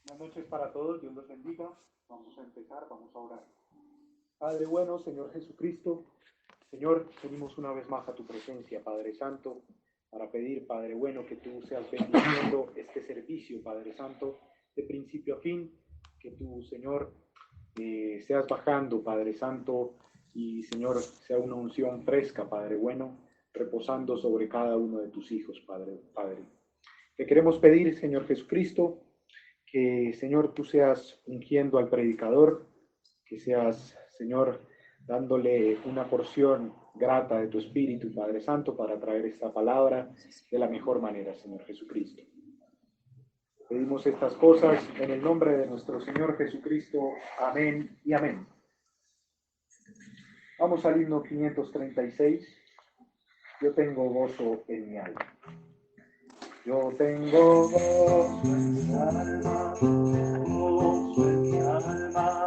Buenas noches para todos, Dios los bendiga. Vamos a empezar, vamos a orar. Padre bueno, Señor Jesucristo, Señor, venimos una vez más a tu presencia, Padre Santo, para pedir, Padre bueno, que tú seas bendiciendo este servicio, Padre Santo, de principio a fin, que tú, Señor, seas bajando, Padre Santo, y, Señor, sea una unción fresca, Padre bueno, reposando sobre cada uno de tus hijos, Padre. Te queremos pedir, Señor Jesucristo, que, Señor, tú seas ungiendo al predicador, que seas, Señor, dándole una porción grata de tu Espíritu, Padre Santo, para traer esta palabra de la mejor manera, Señor Jesucristo. Pedimos estas cosas en el nombre de nuestro Señor Jesucristo. Amén y amén. Vamos al himno 536. Yo tengo gozo en mi alma. Yo tengo gozo en mi alma, gozo en mi alma,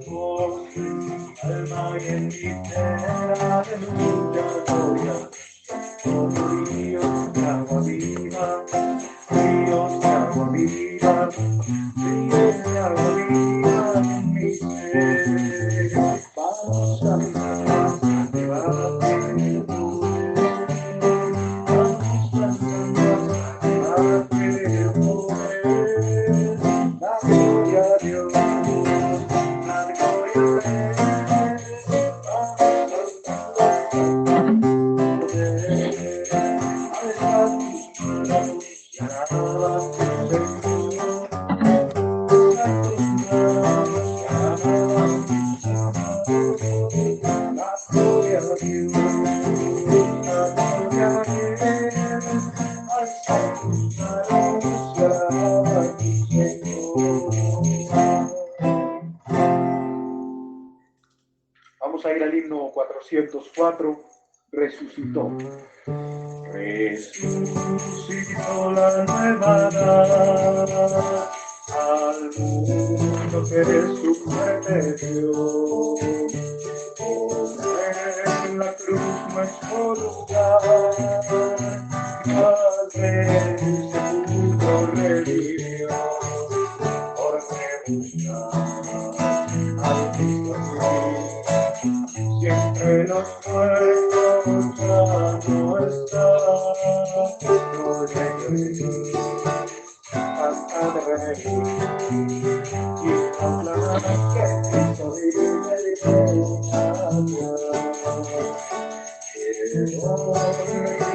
gozo en mi alma y en mi ser, aleluya, gloria. Como ríos de agua viva, ríos de agua viva, ríos de agua viva en mi ser. Vamos a cantar, llévate tu poder, vamos a cantar, llévate tu poder, la gloria a Dios, la gloria a Él, vamos a cantar. Vamos a ir al himno 404, resucitó. Resucitó la nueva edad al mundo que de su muerte dio. En la cruz nuestro lugar, al ver el sepulcro revivió, porque buscar al Cristo así, siempre los muertos ya no están, no llegué hasta de reír y proclamar que Cristo vive y reina. Quiero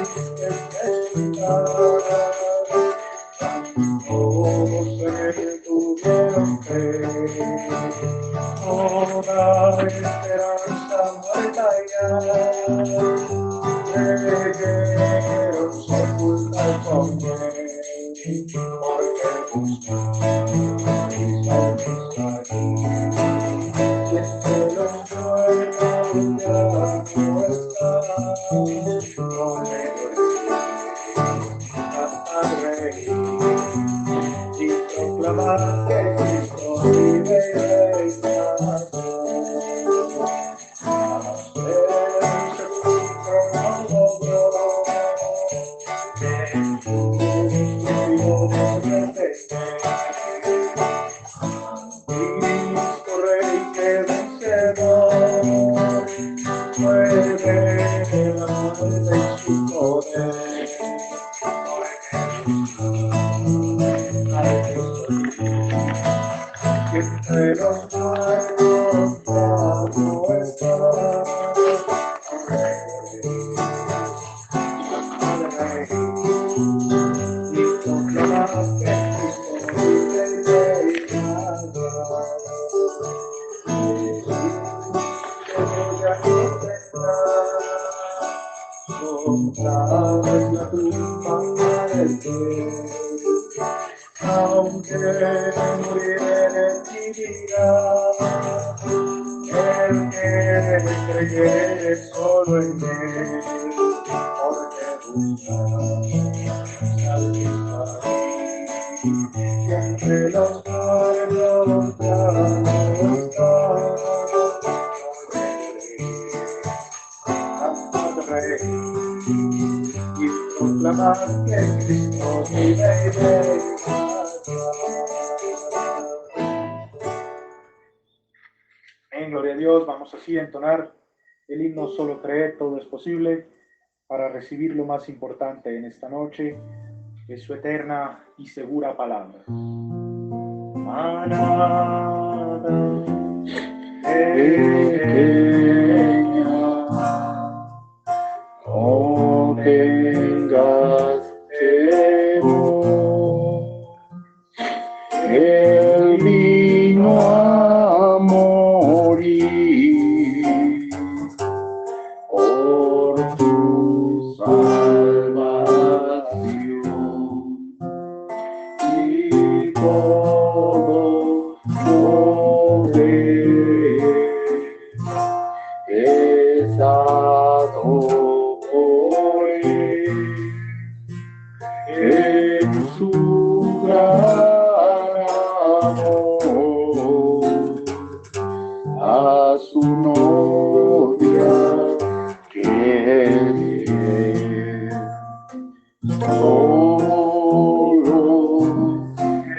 despertar, todos se tuvieron fe, toda esperanza muerta ya, creyeron sepultar con él, porque buscar y salvar siempre los muertos ya no están, no le hasta reír y proclamar que Cristo vive y reina. El sepulcro no logró que Dios repente. Cristo Rey que vencedor, muere la muerte en su poder. Siempre los muertos ya no están, y proclamar que Cristo vive y reina. Otra vez la tumba del que, aunque muriere vivirá, el que creyere solo en él, porque buscará al Cristo ahí, siempre los muertos ya no están, y proclamar que Cristo vive y reina. gloria a Dios. Vamos así a entonar el himno Solo creer, todo es posible, para recibir lo más importante en esta noche, que es su eterna y segura palabra. Manada pequeña, no tengas temor, Él vino a morir por tu salvación, y todo poder es dado por Él en su gran amor a su novia querer. Solo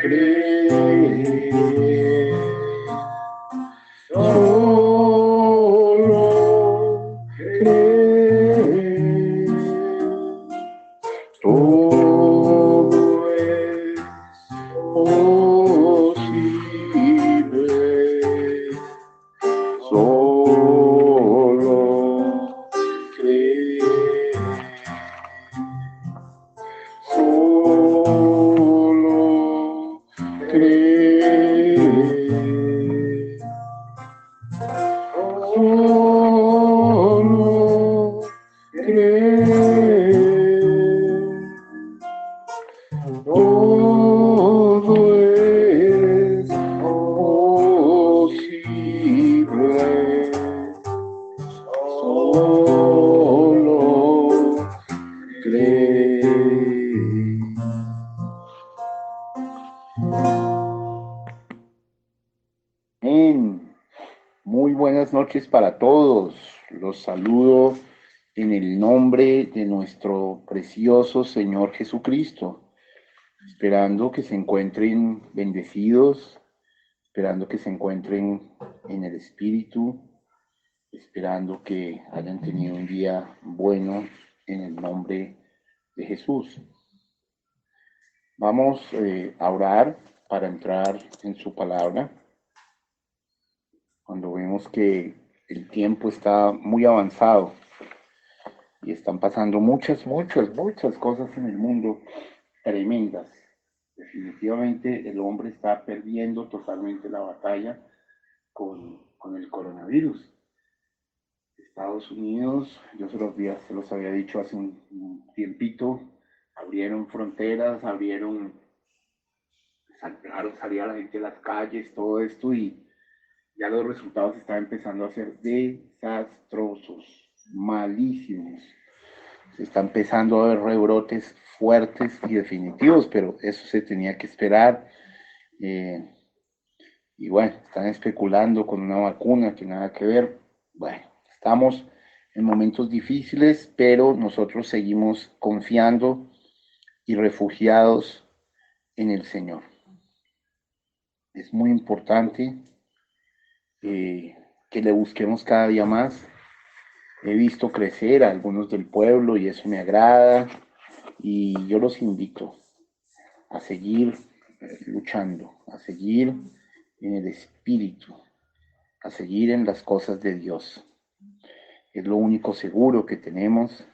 creer, solo creer, todo es posible, solo creer, solo creer, solo creer, todo es posible, solo creer. Muy buenas noches para todos. Los saludo en el nombre de nuestro precioso Señor Jesucristo, esperando que se encuentren bendecidos, esperando que se encuentren en el Espíritu, esperando que hayan tenido un día bueno en el nombre de Jesús. Vamos a orar para entrar en su palabra. Cuando vemos que el tiempo está muy avanzado y están pasando muchas cosas en el mundo tremendas. Definitivamente el hombre está perdiendo totalmente la batalla con el coronavirus. Estados Unidos, yo se los había dicho hace un tiempito, abrieron fronteras, dejaron salir a la gente a las calles, todo esto, y ya los resultados están empezando a ser desastrosos, malísimos. Se está empezando a ver rebrotes fuertes y definitivos, pero eso se tenía que esperar. Y bueno, están especulando con una vacuna que nada que ver. Bueno, estamos en momentos difíciles, pero nosotros seguimos confiando y refugiados en el Señor. Es muy importante que le busquemos cada día más. He visto crecer a algunos del pueblo y eso me agrada, y yo los invito a seguir luchando, a seguir en el Espíritu, a seguir en las cosas de Dios. Es lo único seguro que tenemos,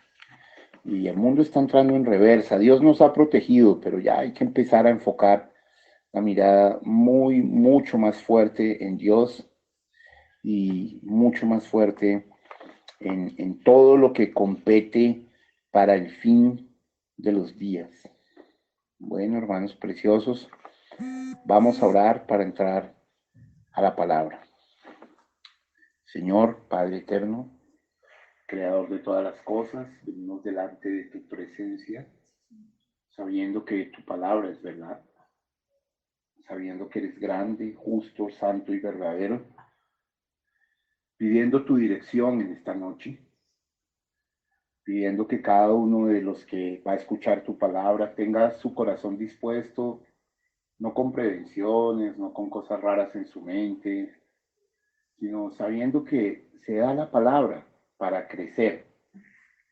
y el mundo está entrando en reversa. Dios nos ha protegido, pero ya hay que empezar a enfocar la mirada mucho más fuerte en Dios y mucho más fuerte en todo lo que compete para el fin de los días. Bueno, hermanos preciosos, vamos a orar para entrar a la palabra. Señor, Padre eterno, Creador de todas las cosas, venimos delante de tu presencia, sabiendo que tu palabra es verdad, sabiendo que eres grande, justo, santo y verdadero, pidiendo tu dirección en esta noche, pidiendo que cada uno de los que va a escuchar tu palabra tenga su corazón dispuesto, no con prevenciones, no con cosas raras en su mente, sino sabiendo que se da la palabra para crecer.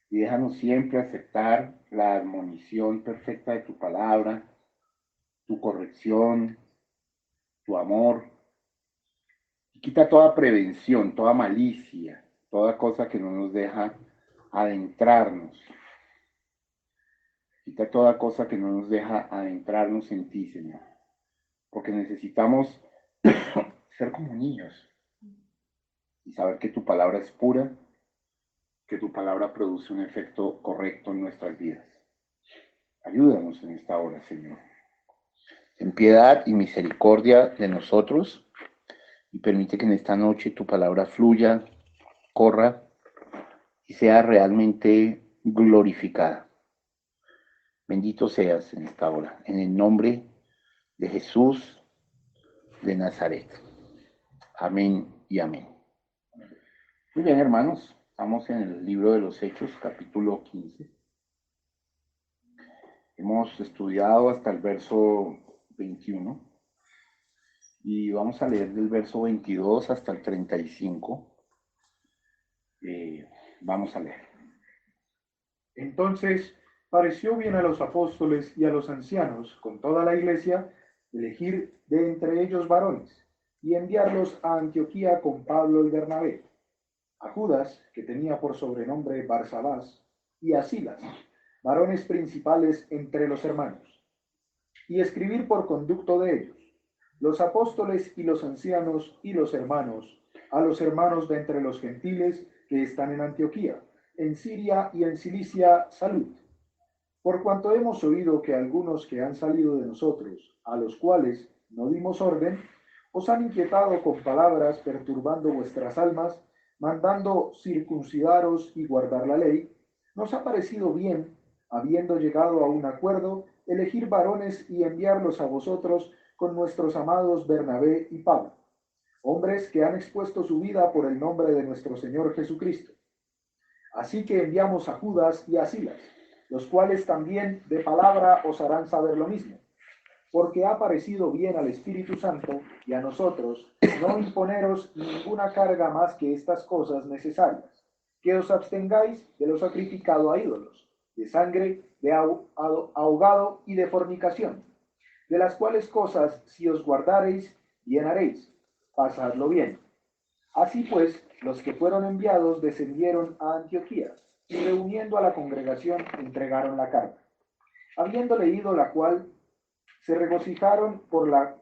Y déjanos siempre aceptar la admonición perfecta de tu palabra, tu corrección, tu amor. Y quita toda prevención, toda malicia, toda cosa que no nos deja adentrarnos. Quita toda cosa que no nos deja adentrarnos en ti, Señor. Porque necesitamos ser como niños y saber que tu palabra es pura, que tu palabra produce un efecto correcto en nuestras vidas. Ayúdanos en esta hora, Señor. Ten piedad y misericordia de nosotros y permite que en esta noche tu palabra fluya, corra y sea realmente glorificada. Bendito seas en esta hora, en el nombre de Jesús de Nazaret. Amén y amén. Muy bien, hermanos, estamos en el libro de los Hechos, capítulo 15. Hemos estudiado hasta el verso 21 y vamos a leer del verso 22 hasta el 35. Vamos a leer. Entonces pareció bien a los apóstoles y a los ancianos, con toda la iglesia, elegir de entre ellos varones y enviarlos a Antioquía con Pablo y Bernabé, a Judas, que tenía por sobrenombre Barsabás, y a Silas, varones principales entre los hermanos, y escribir por conducto de ellos, los apóstoles y los ancianos y los hermanos, a los hermanos de entre los gentiles que están en Antioquía, en Siria y en Cilicia, salud. Por cuanto hemos oído que algunos que han salido de nosotros, a los cuales no dimos orden, os han inquietado con palabras, perturbando vuestras almas, mandando circuncidaros y guardar la ley, nos ha parecido bien, habiendo llegado a un acuerdo, elegir varones y enviarlos a vosotros con nuestros amados Bernabé y Pablo, hombres que han expuesto su vida por el nombre de nuestro Señor Jesucristo. Así que enviamos a Judas y a Silas, los cuales también de palabra os harán saber lo mismo, porque ha parecido bien al Espíritu Santo y a nosotros no imponeros ninguna carga más que estas cosas necesarias, que os abstengáis de lo sacrificado a ídolos, de sangre, de ahogado y de fornicación, de las cuales cosas, si os guardareis, bien haréis. Pasadlo bien. Así pues, los que fueron enviados descendieron a Antioquía y reuniendo a la congregación entregaron la carta. Habiendo leído la cual, se regocijaron por la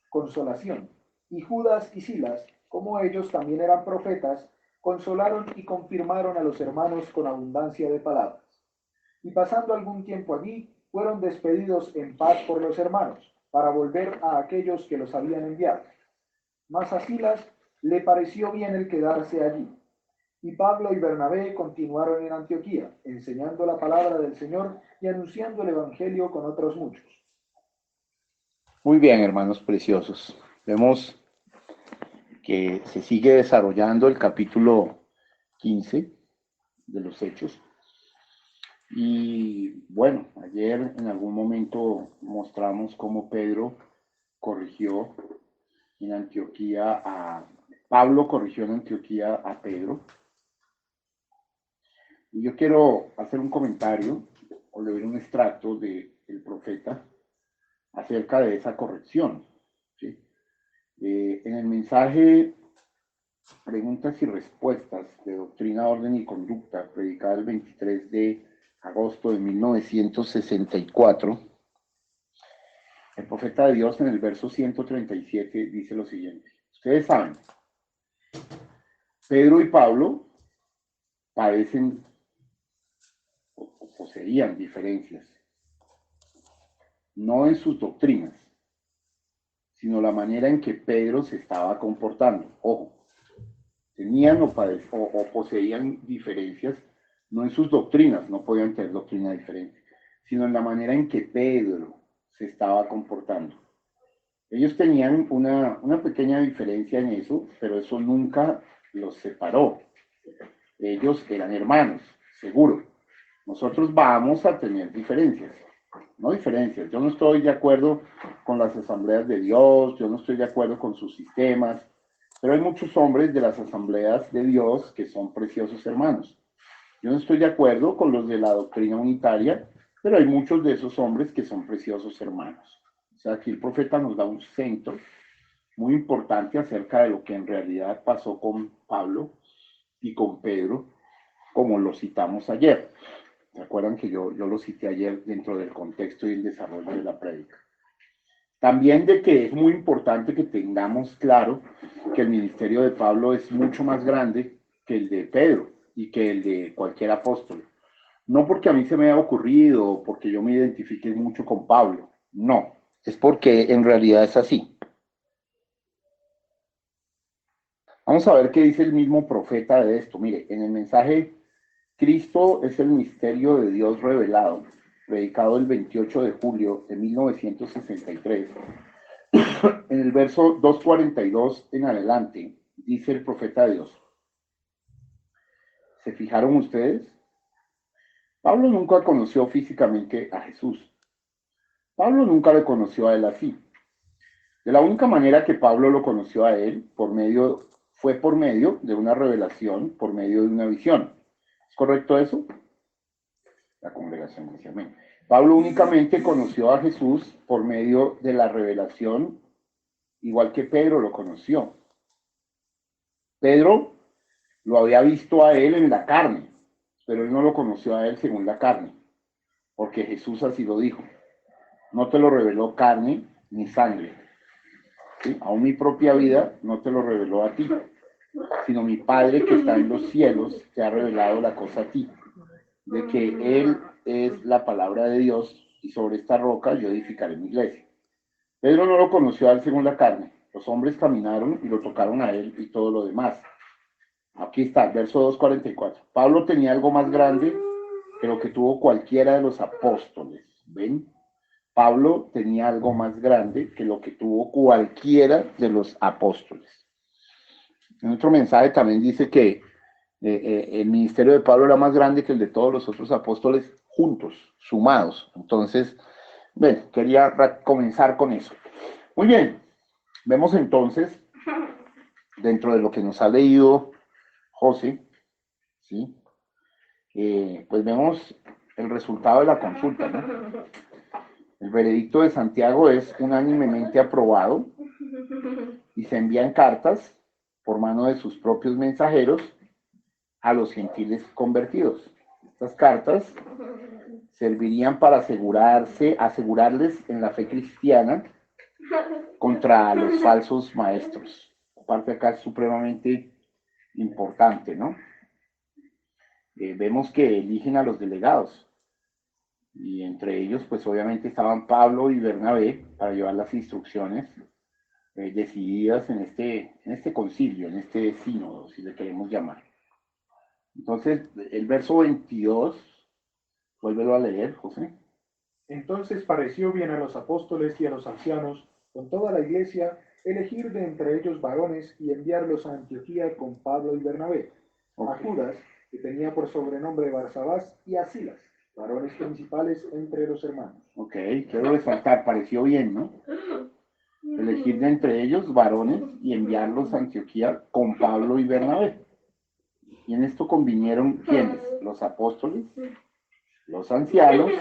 consolación. Y Judas y Silas, como ellos también eran profetas, consolaron y confirmaron a los hermanos con abundancia de palabras. Y pasando algún tiempo allí, fueron despedidos en paz por los hermanos, para volver a aquellos que los habían enviado. Mas a Silas le pareció bien el quedarse allí. Y Pablo y Bernabé continuaron en Antioquía, enseñando la palabra del Señor y anunciando el Evangelio con otros muchos. Muy bien, hermanos preciosos. Vemos que se sigue desarrollando el capítulo 15 de los Hechos. Y bueno, ayer en algún momento mostramos cómo Pedro corrigió en Antioquía Pablo corrigió en Antioquía a Pedro. Y yo quiero hacer un comentario o leer un extracto del profeta acerca de esa corrección. ¿Sí? En el mensaje Preguntas y Respuestas de Doctrina, Orden y Conducta, predicada el 23 de agosto de 1964, el profeta de Dios en el verso 137 dice lo siguiente. Ustedes saben, Pedro y Pablo padecen o poseían diferencias, no en sus doctrinas, sino la manera en que Pedro se estaba comportando. Ojo, tenían o poseían diferencias, no en sus doctrinas, no podían tener doctrina diferente, sino en la manera en que Pedro se estaba comportando. Ellos tenían una pequeña diferencia en eso, pero eso nunca los separó. Ellos eran hermanos, seguro. Nosotros vamos a tener diferencias, no diferencias. Yo no estoy de acuerdo con las asambleas de Dios, yo no estoy de acuerdo con sus sistemas, Pero hay muchos hombres de las asambleas de Dios que son preciosos hermanos. Yo no estoy de acuerdo con los de la doctrina unitaria, pero hay muchos de esos hombres que son preciosos hermanos. O sea, aquí el profeta nos da un centro muy importante acerca de lo que en realidad pasó con Pablo y con Pedro, como lo citamos ayer. ¿Se acuerdan que yo lo cité ayer dentro del contexto y el desarrollo de la prédica? También de que es muy importante que tengamos claro que el ministerio de Pablo es mucho más grande que el de Pedro y que el de cualquier apóstol. No porque a mí se me haya ocurrido o porque yo me identifique mucho con Pablo, no, es porque en realidad es así. Vamos a ver qué dice el mismo profeta de esto. Mire, en el mensaje, Cristo es el misterio de Dios revelado, predicado el 28 de julio de 1963. En el verso 242 en adelante, dice el profeta de Dios. ¿Se fijaron ustedes? Pablo nunca conoció físicamente a Jesús. Pablo nunca lo conoció a él así. De la única manera que Pablo lo conoció a él fue por medio de una revelación, por medio de una visión. ¿Es correcto eso? La congregación dice amén. Pablo únicamente conoció a Jesús por medio de la revelación, igual que Pedro lo conoció. Pedro lo había visto a él en la carne, pero él no lo conoció a él según la carne, porque Jesús así lo dijo. No te lo reveló carne ni sangre. ¿Sí? Aún mi propia vida no te lo reveló a ti, sino mi Padre que está en los cielos te ha revelado la cosa a ti, de que Él es la palabra de Dios y sobre esta roca yo edificaré mi iglesia. Pedro no lo conoció a él según la carne. Los hombres caminaron y lo tocaron a él y todo lo demás. Aquí está, verso 244. Pablo tenía algo más grande que lo que tuvo cualquiera de los apóstoles. ¿Ven? Pablo tenía algo más grande que lo que tuvo cualquiera de los apóstoles. En otro mensaje también dice que el ministerio de Pablo era más grande que el de todos los otros apóstoles juntos, sumados. Entonces, ven, quería comenzar con eso. Muy bien, vemos entonces, dentro de lo que nos ha leído José, ¿sí? Pues vemos el resultado de la consulta, ¿no? El veredicto de Santiago es unánimemente aprobado y se envían cartas por mano de sus propios mensajeros a los gentiles convertidos. Estas cartas servirían para asegurarles en la fe cristiana contra los falsos maestros. Aparte acá es supremamente importante, ¿no? Vemos que eligen a los delegados y entre ellos pues obviamente estaban Pablo y Bernabé para llevar las instrucciones decididas en este concilio, en este sínodo, si le queremos llamar. Entonces, el verso 22, vuélvelo a leer, José. Entonces pareció bien a los apóstoles y a los ancianos, con toda la iglesia, elegir de entre ellos varones y enviarlos a Antioquía con Pablo y Bernabé, a Judas, que tenía por sobrenombre Barsabás, y a Silas, varones principales entre los hermanos. Ok, quiero resaltar, pareció bien, ¿no? Elegir de entre ellos varones y enviarlos a Antioquía con Pablo y Bernabé. Y en esto convinieron, ¿quiénes? Los apóstoles, los ancianos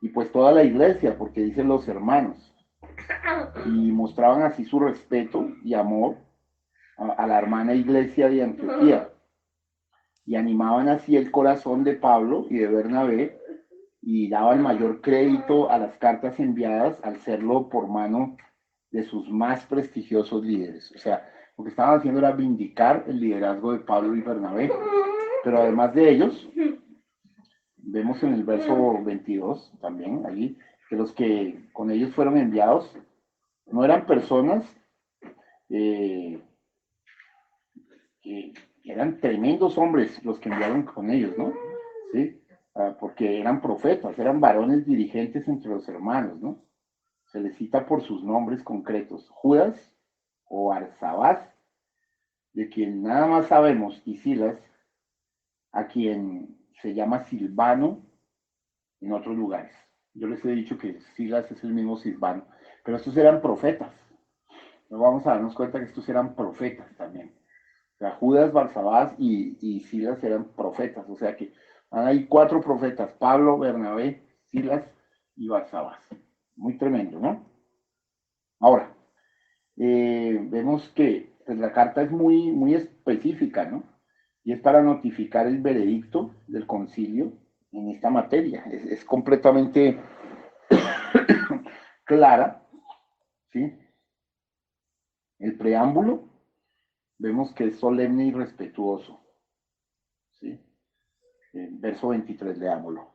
y pues toda la iglesia, porque dicen los hermanos. Y mostraban así su respeto y amor a la hermana iglesia de Antioquía. Y animaban así el corazón de Pablo y de Bernabé y daban mayor crédito a las cartas enviadas al serlo por mano de sus más prestigiosos líderes. O sea, lo que estaban haciendo era vindicar el liderazgo de Pablo y Bernabé. Pero además de ellos, vemos en el verso 22 también, allí, que los que con ellos fueron enviados no eran personas que eran tremendos hombres los que enviaron con ellos, ¿no? ¿Sí? Porque eran profetas, eran varones dirigentes entre los hermanos, ¿no? Se les cita por sus nombres concretos, Judas o Barsabás, de quien nada más sabemos, y Silas, a quien se llama Silvano en otros lugares. Yo les he dicho que Silas es el mismo Silvano, pero estos eran profetas. Pero vamos a darnos cuenta que estos eran profetas también. O sea, Judas, Barsabás y Silas eran profetas. O sea que hay 4 profetas: Pablo, Bernabé, Silas y Barsabás. Muy tremendo, ¿no? Ahora, vemos que pues, la carta es muy, muy específica, ¿no? Y es para notificar el veredicto del concilio en esta materia. Es completamente clara, ¿sí? El preámbulo, vemos que es solemne y respetuoso, ¿sí? Verso 23, leámoslo.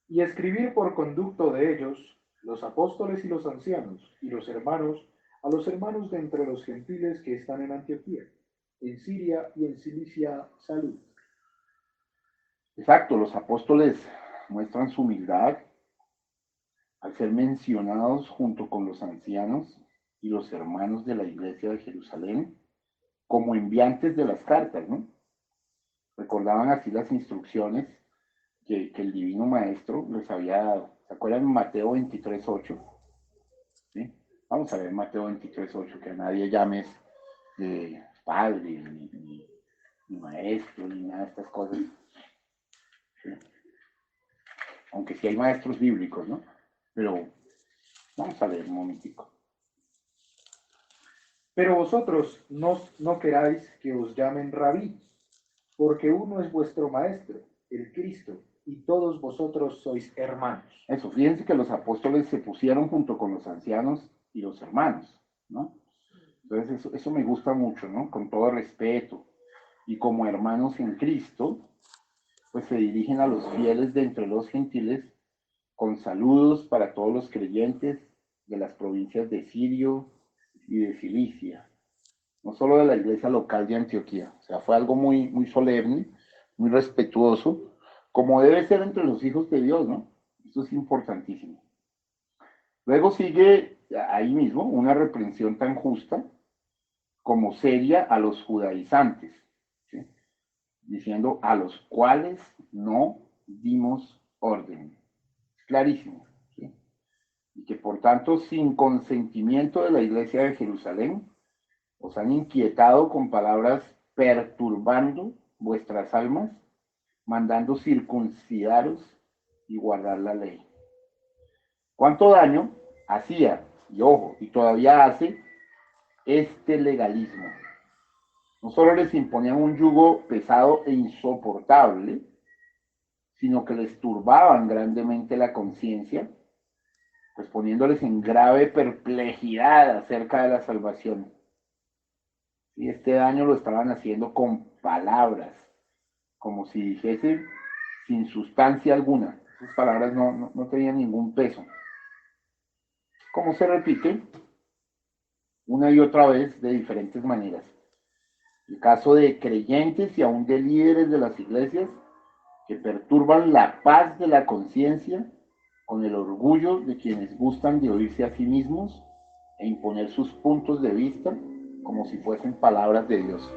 Y escribir por conducto de ellos, los apóstoles y los ancianos, y los hermanos, a los hermanos de entre los gentiles que están en Antioquía, en Siria y en Cilicia, salud. Exacto, los apóstoles muestran su humildad al ser mencionados junto con los ancianos y los hermanos de la iglesia de Jerusalén como enviantes de las cartas, ¿no? Recordaban así las instrucciones que el divino maestro les había dado. ¿Se acuerdan en Mateo 23:8? ¿Sí? Vamos a ver Mateo 23:8, que a nadie llames padre, ni maestro, ni nada de estas cosas. ¿Sí? Aunque sí hay maestros bíblicos, ¿no? Pero vamos a ver un momentico. Pero vosotros no queráis que os llamen rabí, porque uno es vuestro maestro, el Cristo, y todos vosotros sois hermanos. Eso, fíjense que los apóstoles se pusieron junto con los ancianos y los hermanos, ¿no? Entonces eso me gusta mucho, ¿no? Con todo respeto. Y como hermanos en Cristo, pues se dirigen a los fieles de entre los gentiles con saludos para todos los creyentes de las provincias de Sirio y de Cilicia, no solo de la iglesia local de Antioquía. O sea, fue algo muy, muy solemne, muy respetuoso, como debe ser entre los hijos de Dios, ¿no? Eso es importantísimo. Luego sigue ahí mismo una reprensión tan justa como seria a los judaizantes, ¿sí? Diciendo a los cuales no dimos orden. Clarísimo, ¿sí? Y que por tanto, sin consentimiento de la iglesia de Jerusalén, os han inquietado con palabras perturbando vuestras almas, mandando circuncidaros y guardar la ley. ¿Cuánto daño hacía, y ojo, y todavía hace, este legalismo? No solo les imponían un yugo pesado e insoportable, sino que les turbaban grandemente la conciencia, pues poniéndoles en grave perplejidad acerca de la salvación. Y este daño lo estaban haciendo con palabras, como si dijesen sin sustancia alguna. Esas palabras no tenían ningún peso. Como se repite una y otra vez de diferentes maneras. El caso de creyentes y aún de líderes de las iglesias que perturban la paz de la conciencia con el orgullo de quienes gustan de oírse a sí mismos e imponer sus puntos de vista como si fuesen palabras de Dios.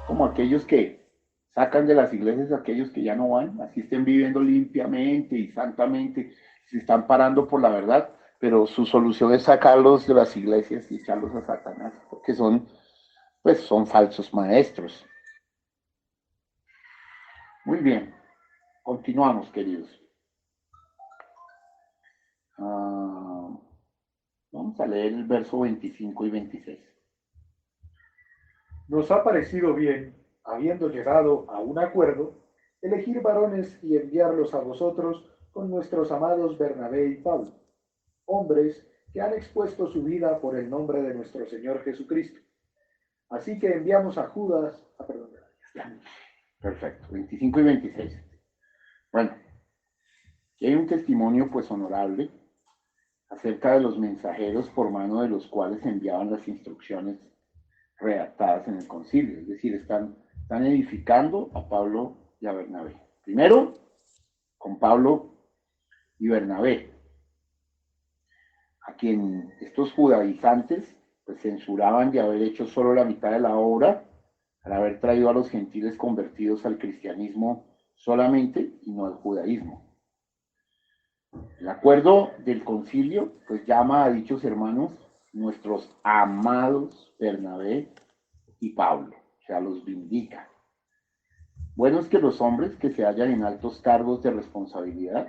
Como aquellos que sacan de las iglesias a aquellos que ya no van, así estén viviendo limpiamente y santamente, se están parando por la verdad, pero su solución es sacarlos de las iglesias y echarlos a Satanás, porque son falsos maestros. Muy bien, continuamos, queridos. Vamos a leer el verso 25 y 26. Nos ha parecido bien, habiendo llegado a un acuerdo, elegir varones y enviarlos a vosotros con nuestros amados Bernabé y Pablo, hombres que han expuesto su vida por el nombre de nuestro Señor Jesucristo. Así que enviamos a Judas, Perfecto, 25 y 26. Bueno, aquí hay un testimonio pues honorable acerca de los mensajeros por mano de los cuales enviaban las instrucciones redactadas en el concilio, es decir, están edificando a Pablo y a Bernabé. Primero, con Pablo y Bernabé, a quien estos judaizantes pues censuraban de haber hecho solo la mitad de la obra, al haber traído a los gentiles convertidos al cristianismo solamente y no al judaísmo. El acuerdo del concilio pues llama a dichos hermanos nuestros amados Bernabé y Pablo, o sea, los vindica. Bueno es que los hombres que se hallan en altos cargos de responsabilidad,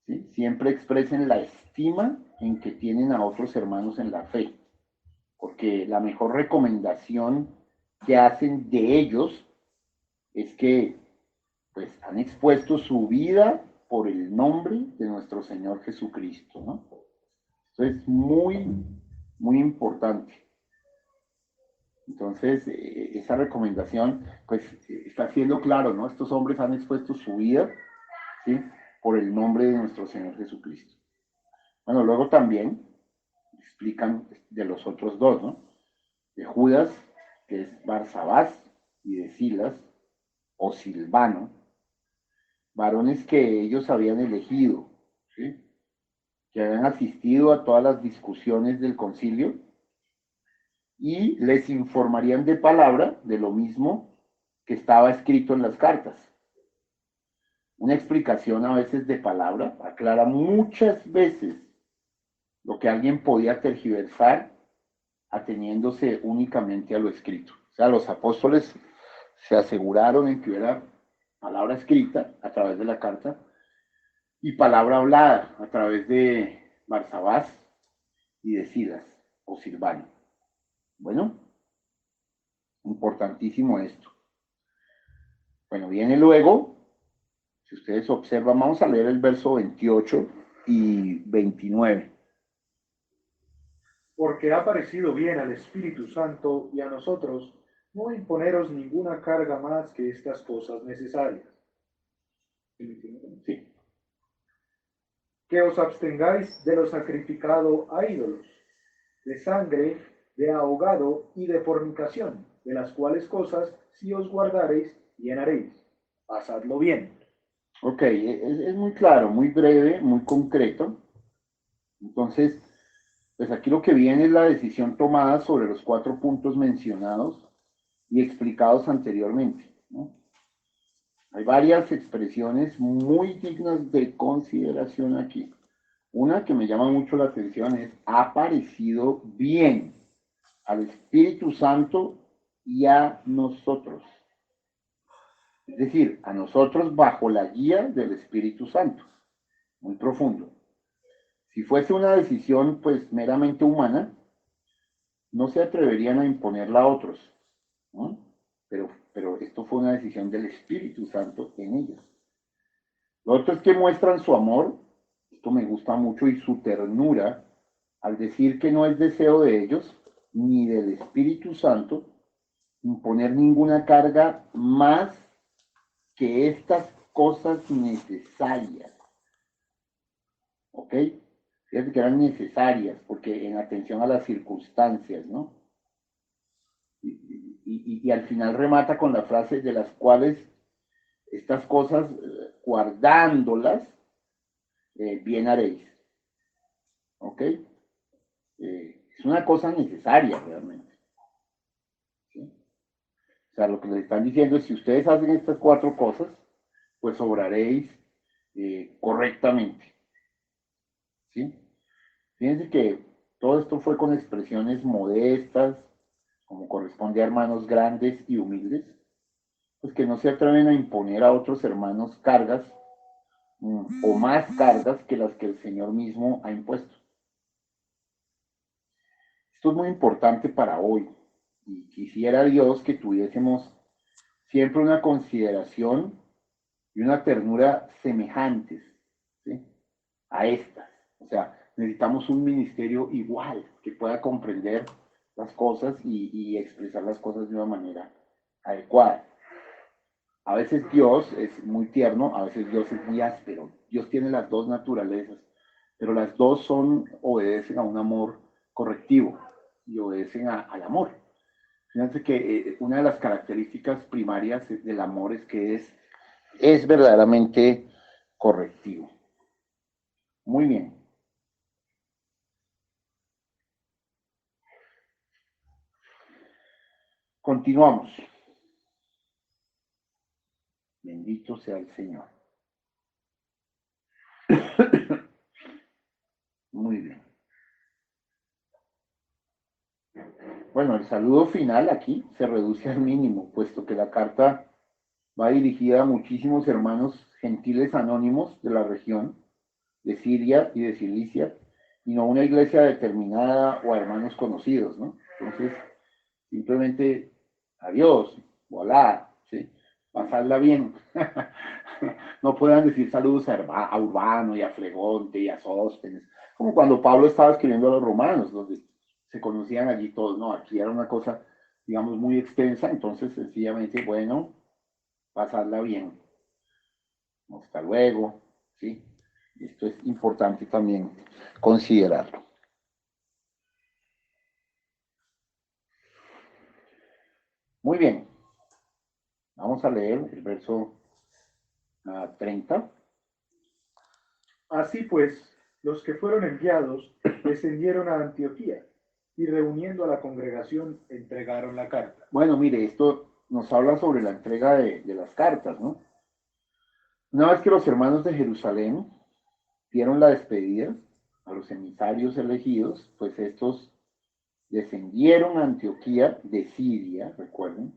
¿sí?, siempre expresen la estima en que tienen a otros hermanos en la fe, porque la mejor recomendación que hacen de ellos es que pues han expuesto su vida por el nombre de nuestro Señor Jesucristo, ¿no? Eso es muy, muy importante. Entonces, esa recomendación, pues, está siendo claro, ¿no? Estos hombres han expuesto su vida, ¿sí?, por el nombre de nuestro Señor Jesucristo. Bueno, luego también explican de los otros dos, ¿no? De Judas, que es Barsabás, y de Silas, o Silvano, varones que ellos habían elegido, ¿sí?, que habían asistido a todas las discusiones del concilio, y les informarían de palabra de lo mismo que estaba escrito en las cartas. Una explicación a veces de palabra aclara muchas veces lo que alguien podía tergiversar ateniéndose únicamente a lo escrito. O sea, los apóstoles se aseguraron en que hubiera palabra escrita a través de la carta y palabra hablada a través de Barsabás y de Silas o Silvano. Bueno, importantísimo esto. Bueno, viene luego, si ustedes observan, vamos a leer el verso 28 y 29. Porque ha parecido bien al Espíritu Santo y a nosotros no imponeros ninguna carga más que estas cosas necesarias. Sí. Que os abstengáis de lo sacrificado a ídolos, de sangre, de ahogado y de fornicación, de las cuales cosas, si os guardareis, bien haréis. Pasadlo bien. Ok, es muy claro, muy breve, muy concreto. Entonces, pues aquí lo que viene es la decisión tomada sobre los 4 puntos mencionados y explicados anteriormente, ¿no? Hay varias expresiones muy dignas de consideración aquí. Una que me llama mucho la atención es: ha parecido bien al Espíritu Santo y a nosotros. Es decir, a nosotros bajo la guía del Espíritu Santo. Muy profundo. Si fuese una decisión pues meramente humana, no se atreverían a imponerla a otros, ¿no? Pero esto fue una decisión del Espíritu Santo en ellos. Lo otro es que muestran su amor, esto me gusta mucho, y su ternura, al decir que no es deseo de ellos, ni del Espíritu Santo, imponer ninguna carga más que estas cosas necesarias. ¿Ok? Fíjate que eran necesarias, porque en atención a las circunstancias, ¿no? Y al final remata con la frase: de las cuales estas cosas, guardándolas, bien haréis. ¿Ok? Es una cosa necesaria realmente. ¿Sí? O sea, lo que les están diciendo es: si ustedes hacen estas 4 cosas, pues obraréis correctamente. ¿Sí? Fíjense que todo esto fue con expresiones modestas, como corresponde a hermanos grandes y humildes, pues que no se atreven a imponer a otros hermanos cargas o más cargas que las que el Señor mismo ha impuesto. Esto es muy importante para hoy, y quisiera Dios que tuviésemos siempre una consideración y una ternura semejantes, ¿sí?, a estas. O sea, necesitamos un ministerio igual, que pueda comprender las cosas y expresar las cosas de una manera adecuada. A veces Dios es muy tierno, a veces Dios es muy áspero. Dios tiene las dos naturalezas, pero las dos obedecen a un amor correctivo y obedecen al amor. Fíjense que una de las características primarias del amor es que es verdaderamente correctivo. Muy bien. Continuamos. Bendito sea el Señor. Muy bien. Bueno, el saludo final aquí se reduce al mínimo, puesto que la carta va dirigida a muchísimos hermanos gentiles anónimos de la región, de Siria y de Cilicia, y no a una iglesia determinada o a hermanos conocidos, ¿no? Entonces, simplemente, adiós, voilà, ¿sí? Pasarla bien. No puedan decir saludos a Urbano y a Flegonte y a Sóstenes, como cuando Pablo estaba escribiendo a los romanos, donde se conocían allí todos, ¿no? Aquí era una cosa, digamos, muy extensa, entonces sencillamente, bueno, pasarla bien. Hasta luego, ¿sí? Esto es importante también considerarlo. Muy bien, vamos a leer el verso 30. Así pues, los que fueron enviados descendieron a Antioquía y reuniendo a la congregación entregaron la carta. Bueno, mire, esto nos habla sobre la entrega de las cartas, ¿no? Una vez que los hermanos de Jerusalén dieron la despedida a los emisarios elegidos, pues estos descendieron a Antioquía de Siria, recuerden.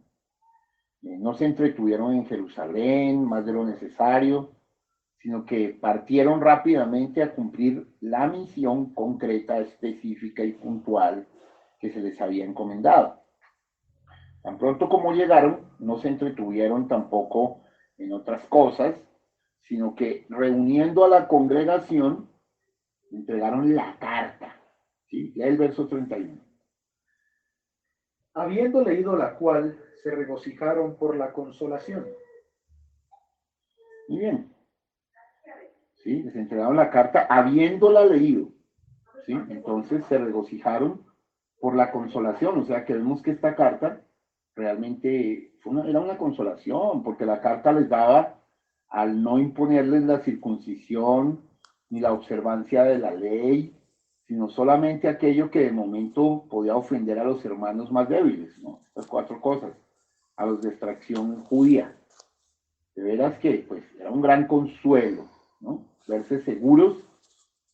No se entretuvieron en Jerusalén más de lo necesario, sino que partieron rápidamente a cumplir la misión concreta, específica y puntual que se les había encomendado. Tan pronto como llegaron, no se entretuvieron tampoco en otras cosas, sino que reuniendo a la congregación, entregaron la carta. ¿Sí? Lea el verso 31. Habiendo leído la cual, se regocijaron por la consolación. Muy bien. ¿Sí? Les entregaron la carta habiéndola leído. ¿Sí? Entonces se regocijaron por la consolación. O sea que vemos que esta carta realmente era una consolación, porque la carta les daba, al no imponerles la circuncisión ni la observancia de la ley, sino solamente aquello que de momento podía ofender a los hermanos más débiles, ¿no? Estas 4 cosas, a los de extracción judía. De veras que, pues, era un gran consuelo, ¿no? Verse seguros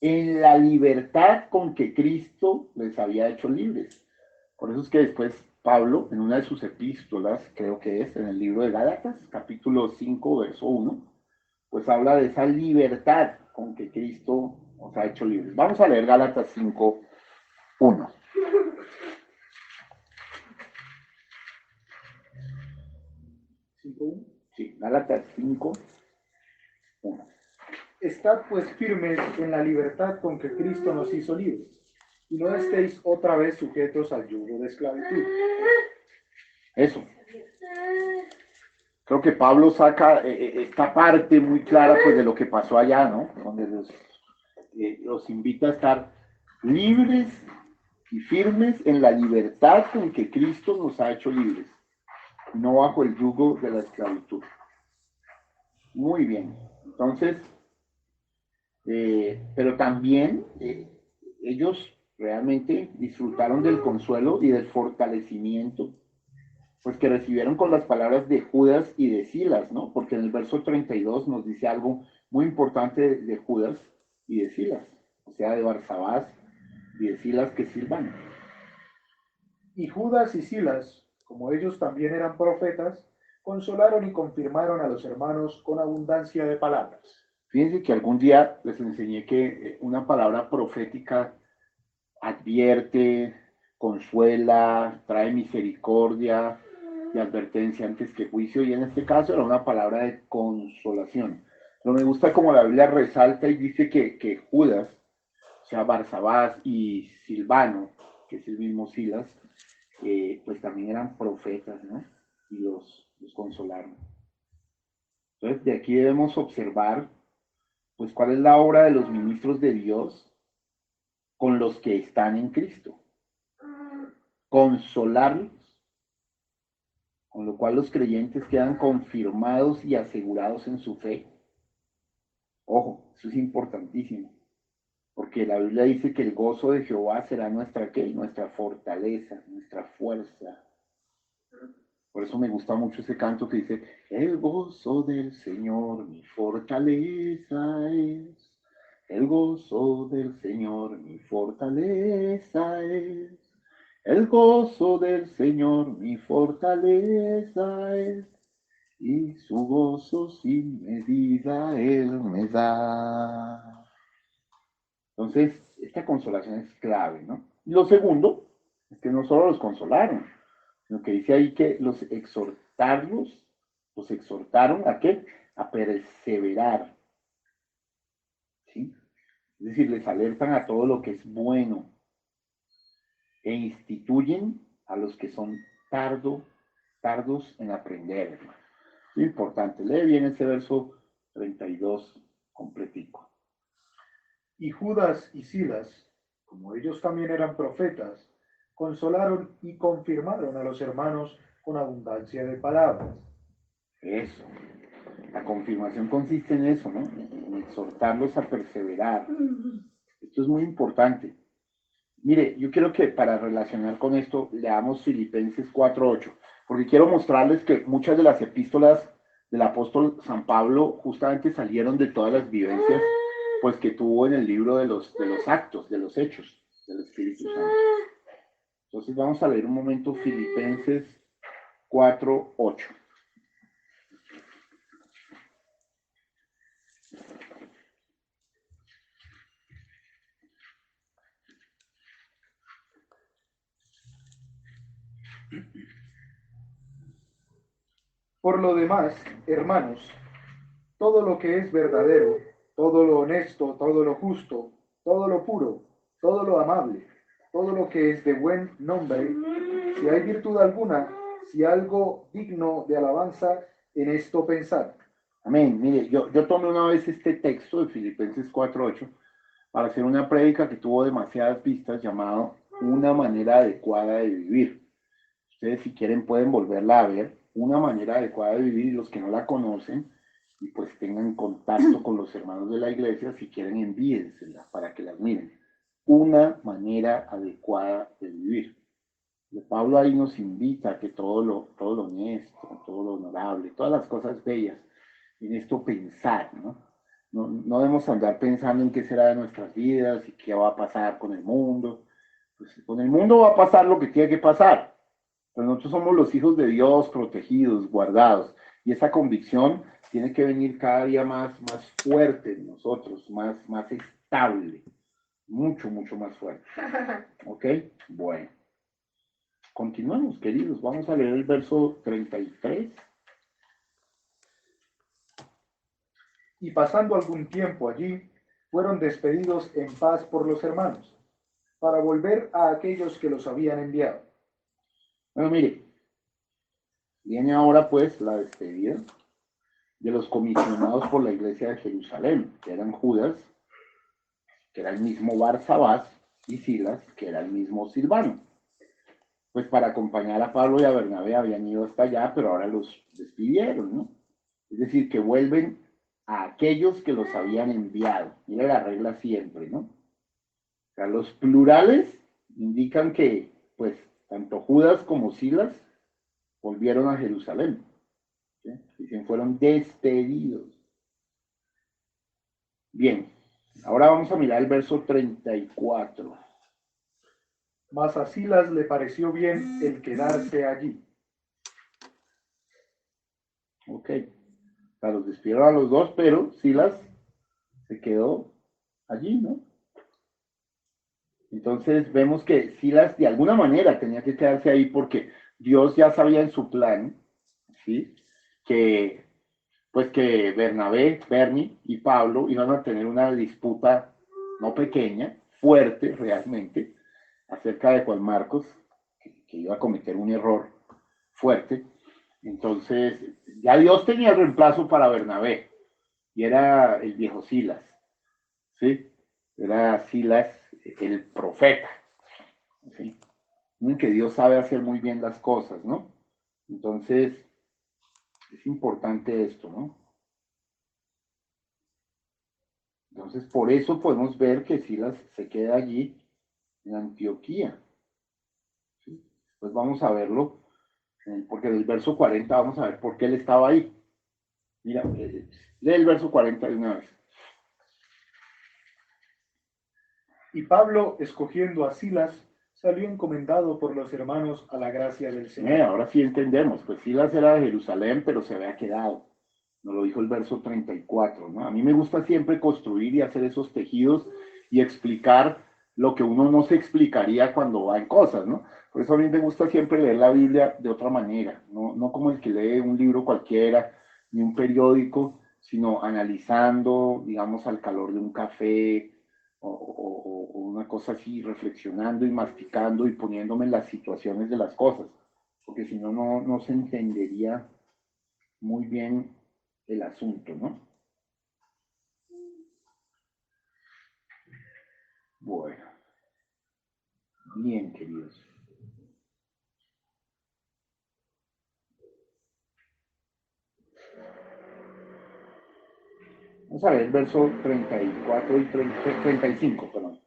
en la libertad con que Cristo les había hecho libres. Por eso es que después Pablo, en una de sus epístolas, creo que es en el libro de Gálatas, capítulo 5, verso 1, pues habla de esa libertad con que Cristo nos ha hecho libres. Vamos a leer Gálatas 5, 1. Sí, Gálatas 5, 1. Estad pues firmes en la libertad con que Cristo nos hizo libres, y no estéis otra vez sujetos al yugo de esclavitud. Eso. Creo que Pablo saca esta parte muy clara pues, de lo que pasó allá, ¿no? Donde los invita a estar libres y firmes en la libertad con que Cristo nos ha hecho libres, no bajo el yugo de la esclavitud. Muy bien. Entonces, pero también ellos realmente disfrutaron del consuelo y del fortalecimiento pues que recibieron con las palabras de Judas y de Silas, ¿no? Porque en el verso 32 nos dice algo muy importante de Judas y de Silas, o sea, de Barsabás y de Silas que Silvano. Y Judas y Silas, como ellos también eran profetas, consolaron y confirmaron a los hermanos con abundancia de palabras. Fíjense que algún día les enseñé que una palabra profética advierte, consuela, trae misericordia y advertencia antes que juicio, y en este caso era una palabra de consolación. Pero me gusta como la Biblia resalta y dice que Judas, o sea, Barsabás y Silvano, que es el mismo Silas, pues también eran profetas, ¿no? Y los consolaron. Entonces, de aquí debemos observar, pues, cuál es la obra de los ministros de Dios con los que están en Cristo. Consolarlos, con lo cual los creyentes quedan confirmados y asegurados en su fe. Ojo, eso es importantísimo, porque la Biblia dice que el gozo de Jehová será nuestra ¿qué? Nuestra fortaleza, nuestra fuerza. Por eso me gusta mucho ese canto que dice, el gozo del Señor mi fortaleza es, el gozo del Señor mi fortaleza es. El gozo del Señor mi fortaleza es, y su gozo sin medida Él me da. Entonces, esta consolación es clave, ¿no? Y lo segundo es que no solo los consolaron, sino que dice ahí que los exhortaron ¿a qué? A perseverar, ¿sí? Es decir, les alertan a todo lo que es bueno e instituyen a los que son tardos en aprender, hermano. Es importante, lee bien ese verso 32 completico. Y Judas y Silas, como ellos también eran profetas, consolaron y confirmaron a los hermanos con abundancia de palabras. Eso. La confirmación consiste en eso, ¿no? En exhortarlos a perseverar. Esto es muy importante. Mire, yo quiero que para relacionar con esto leamos Filipenses 4:8, porque quiero mostrarles que muchas de las epístolas del apóstol San Pablo justamente salieron de todas las vivencias pues que tuvo en el libro de los actos, de los hechos del Espíritu Santo. Entonces vamos a leer un momento Filipenses 4:8. Por lo demás, hermanos, todo lo que es verdadero, todo lo honesto, todo lo justo, todo lo puro, todo lo amable, todo lo que es de buen nombre, si hay virtud alguna, si algo digno de alabanza, en esto pensad. Amén. Mire, yo tomé una vez este texto de Filipenses 4:8 para hacer una prédica que tuvo demasiadas vistas llamado Una manera adecuada de vivir. Ustedes si quieren pueden volverla a ver, Una manera adecuada de vivir, y los que no la conocen y pues tengan contacto con los hermanos de la iglesia, si quieren envíensela para que las miren. Una manera adecuada de vivir. De Pablo ahí nos invita a que todo lo honesto, todo lo honorable, todas las cosas bellas, en esto pensar, ¿no? No debemos andar pensando en qué será de nuestras vidas y qué va a pasar con el mundo. Pues con el mundo va a pasar lo que tiene que pasar. Pero nosotros somos los hijos de Dios, protegidos, guardados. Y esa convicción tiene que venir cada día más fuerte en nosotros, más estable. Mucho más fuerte. ¿Ok? Bueno. Continuamos, queridos. Vamos a leer el verso 33. Y pasando algún tiempo allí, fueron despedidos en paz por los hermanos, para volver a aquellos que los habían enviado. Bueno, mire, viene ahora pues la despedida de los comisionados por la iglesia de Jerusalén, que eran Judas, que era el mismo Barsabás, y Silas, que era el mismo Silvano. Pues para acompañar a Pablo y a Bernabé habían ido hasta allá, pero ahora los despidieron, ¿no? Es decir, que vuelven a aquellos que los habían enviado. Mira la regla siempre, ¿no? O sea, los plurales indican que, pues, tanto Judas como Silas volvieron a Jerusalén. ¿Sí? Dicen, fueron despedidos. Bien, ahora vamos a mirar el verso 34. Mas a Silas le pareció bien el quedarse allí. Ok, o sea, los despidieron a los dos, pero Silas se quedó allí, ¿no? Entonces vemos que Silas de alguna manera tenía que quedarse ahí porque Dios ya sabía en su plan, ¿sí? Que pues que Bernabé, Bernie y Pablo iban a tener una disputa no pequeña, fuerte realmente, acerca de Juan Marcos, que iba a cometer un error fuerte. Entonces, ya Dios tenía el reemplazo para Bernabé, y era el viejo Silas, ¿sí? Era Silas el profeta, ¿sí? Que Dios sabe hacer muy bien las cosas, ¿no? Entonces, es importante esto, ¿no? Entonces, por eso podemos ver que Silas se queda allí en Antioquía. ¿Sí? Pues vamos a verlo, porque del verso 40 vamos a ver por qué él estaba ahí. Mira, lee el verso 40 de una vez. Y Pablo, escogiendo a Silas, salió encomendado por los hermanos a la gracia del Señor. Ahora sí entendemos, pues Silas era de Jerusalén, pero se había quedado. Nos lo dijo el verso 34, ¿no? A mí me gusta siempre construir y hacer esos tejidos y explicar lo que uno no se explicaría cuando va en cosas, ¿no? Por eso a mí me gusta siempre leer la Biblia de otra manera, no como el que lee un libro cualquiera, ni un periódico, sino analizando, digamos, al calor de un café o una cosa así, reflexionando y masticando y poniéndome en las situaciones de las cosas, porque si no, no se entendería muy bien el asunto, ¿no? Bueno, bien, queridos. Vamos a ver el verso 34 y 35, perdón.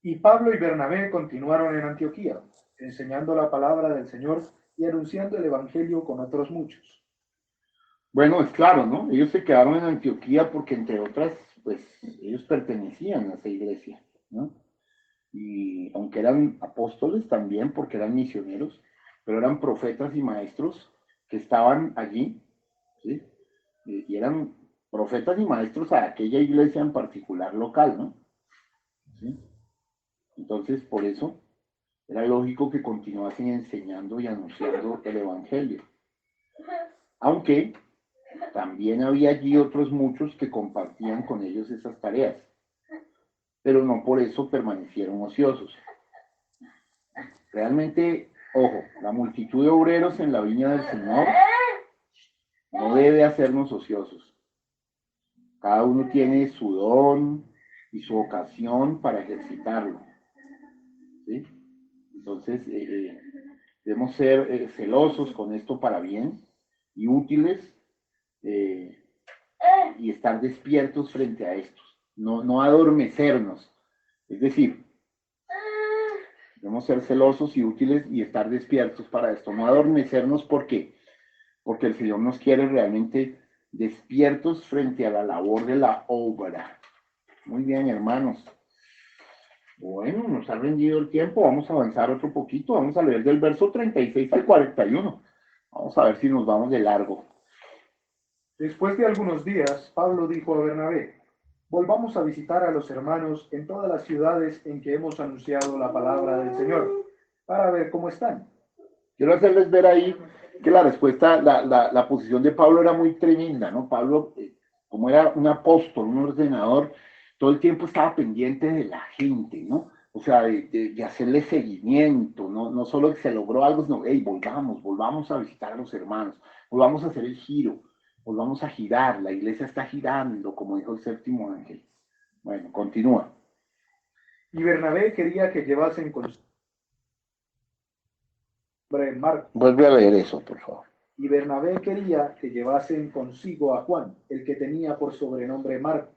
Y Pablo y Bernabé continuaron en Antioquía, enseñando la palabra del Señor y anunciando el Evangelio con otros muchos. Bueno, es claro, ¿no? Ellos se quedaron en Antioquía porque, entre otras, pues ellos pertenecían a esa iglesia, ¿no? Y aunque eran apóstoles también, porque eran misioneros, pero eran profetas y maestros que estaban allí, ¿sí? Y eran profetas y maestros a aquella iglesia en particular local, ¿no? ¿Sí? Entonces, por eso era lógico que continuasen enseñando y anunciando el Evangelio. Aunque también había allí otros muchos que compartían con ellos esas tareas, pero no por eso permanecieron ociosos. Realmente, ojo, la multitud de obreros en la viña del Señor no debe hacernos ociosos. Cada uno tiene su don y su ocasión para ejercitarlo, ¿sí? Entonces, debemos ser celosos con esto para bien y útiles y estar despiertos frente a estos, no adormecernos. Es decir, debemos ser celosos y útiles y estar despiertos para esto, no adormecernos porque el Señor nos quiere realmente despiertos frente a la labor de la obra. Muy bien, hermanos. Bueno, nos ha rendido el tiempo, vamos a avanzar otro poquito, vamos a leer del verso 36 al 41. Vamos a ver si nos vamos de largo. Después de algunos días, Pablo dijo a Bernabé: volvamos a visitar a los hermanos en todas las ciudades en que hemos anunciado la palabra del Señor, para ver cómo están. Quiero hacerles ver ahí que la respuesta, la posición de Pablo era muy tremenda, ¿no? Pablo, como era un apóstol, un ordenador, todo el tiempo estaba pendiente de la gente, ¿no? O sea, de hacerle seguimiento, no solo que se logró algo, sino, hey, volvamos a visitar a los hermanos, volvamos a hacer el giro, volvamos a girar, la iglesia está girando, como dijo el séptimo ángel. Bueno, continúa. Y Bernabé quería que llevasen consigo Marcos. Vuelve a leer eso, por favor. Y Bernabé quería que llevasen consigo a Juan, el que tenía por sobrenombre Marcos.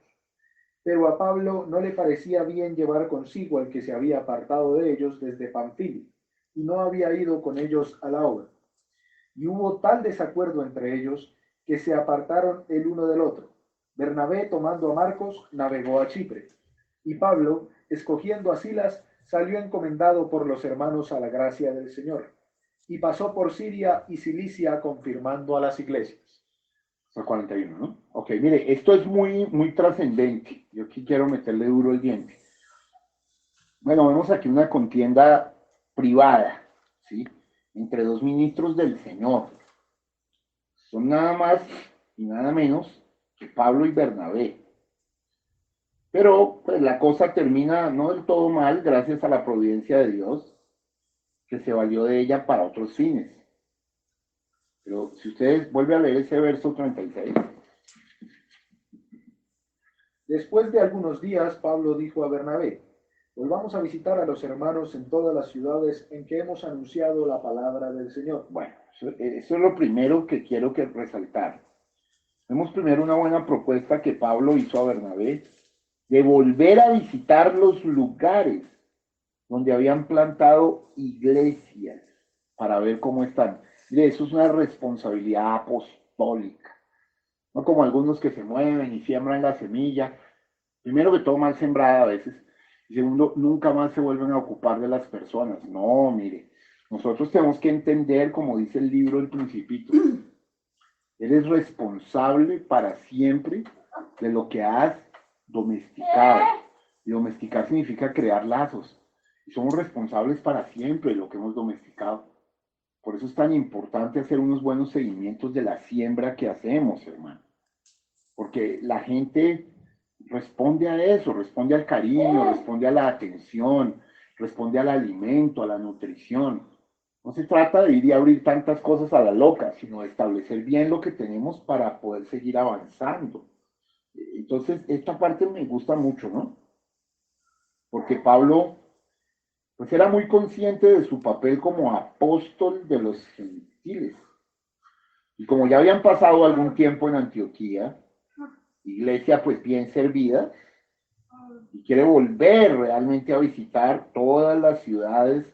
Pero a Pablo no le parecía bien llevar consigo al que se había apartado de ellos desde Panfilia, y no había ido con ellos a la obra. Y hubo tal desacuerdo entre ellos que se apartaron el uno del otro. Bernabé, tomando a Marcos, navegó a Chipre, y Pablo, escogiendo a Silas, salió encomendado por los hermanos a la gracia del Señor, y pasó por Siria y Cilicia confirmando a las iglesias. 41, ¿no? Ok, mire, esto es muy trascendente. Yo aquí quiero meterle duro el diente. Bueno, vemos aquí una contienda privada, ¿sí? Entre dos ministros del Señor. Son nada más y nada menos que Pablo y Bernabé. Pero pues la cosa termina no del todo mal gracias a la providencia de Dios, que se valió de ella para otros fines. Pero si ustedes vuelven a leer ese verso 36. Después de algunos días, Pablo dijo a Bernabé: volvamos a visitar a los hermanos en todas las ciudades en que hemos anunciado la palabra del Señor. Bueno, eso es lo primero que quiero que resaltar. Vemos primero una buena propuesta que Pablo hizo a Bernabé de volver a visitar los lugares donde habían plantado iglesias para ver cómo están. Mire, eso es una responsabilidad apostólica. No como algunos que se mueven y siembran la semilla, primero que todo mal sembrada a veces, Y segundo, nunca más se vuelven a ocupar de las personas. No, mire, nosotros tenemos que entender, como dice el libro El Principito, eres responsable para siempre de lo que has domesticado. Y domesticar significa crear lazos. Y somos responsables para siempre de lo que hemos domesticado. Por eso es tan importante hacer unos buenos seguimientos de la siembra que hacemos, hermano. Porque la gente responde a eso, responde al cariño, responde a la atención, responde al alimento, a la nutrición. No se trata de ir y abrir tantas cosas a la loca, sino de establecer bien lo que tenemos para poder seguir avanzando. Entonces, esta parte me gusta mucho, ¿no? Porque Pablo, pues era muy consciente de su papel como apóstol de los gentiles. Y como ya habían pasado algún tiempo en Antioquía, iglesia pues bien servida, y quiere volver realmente a visitar todas las ciudades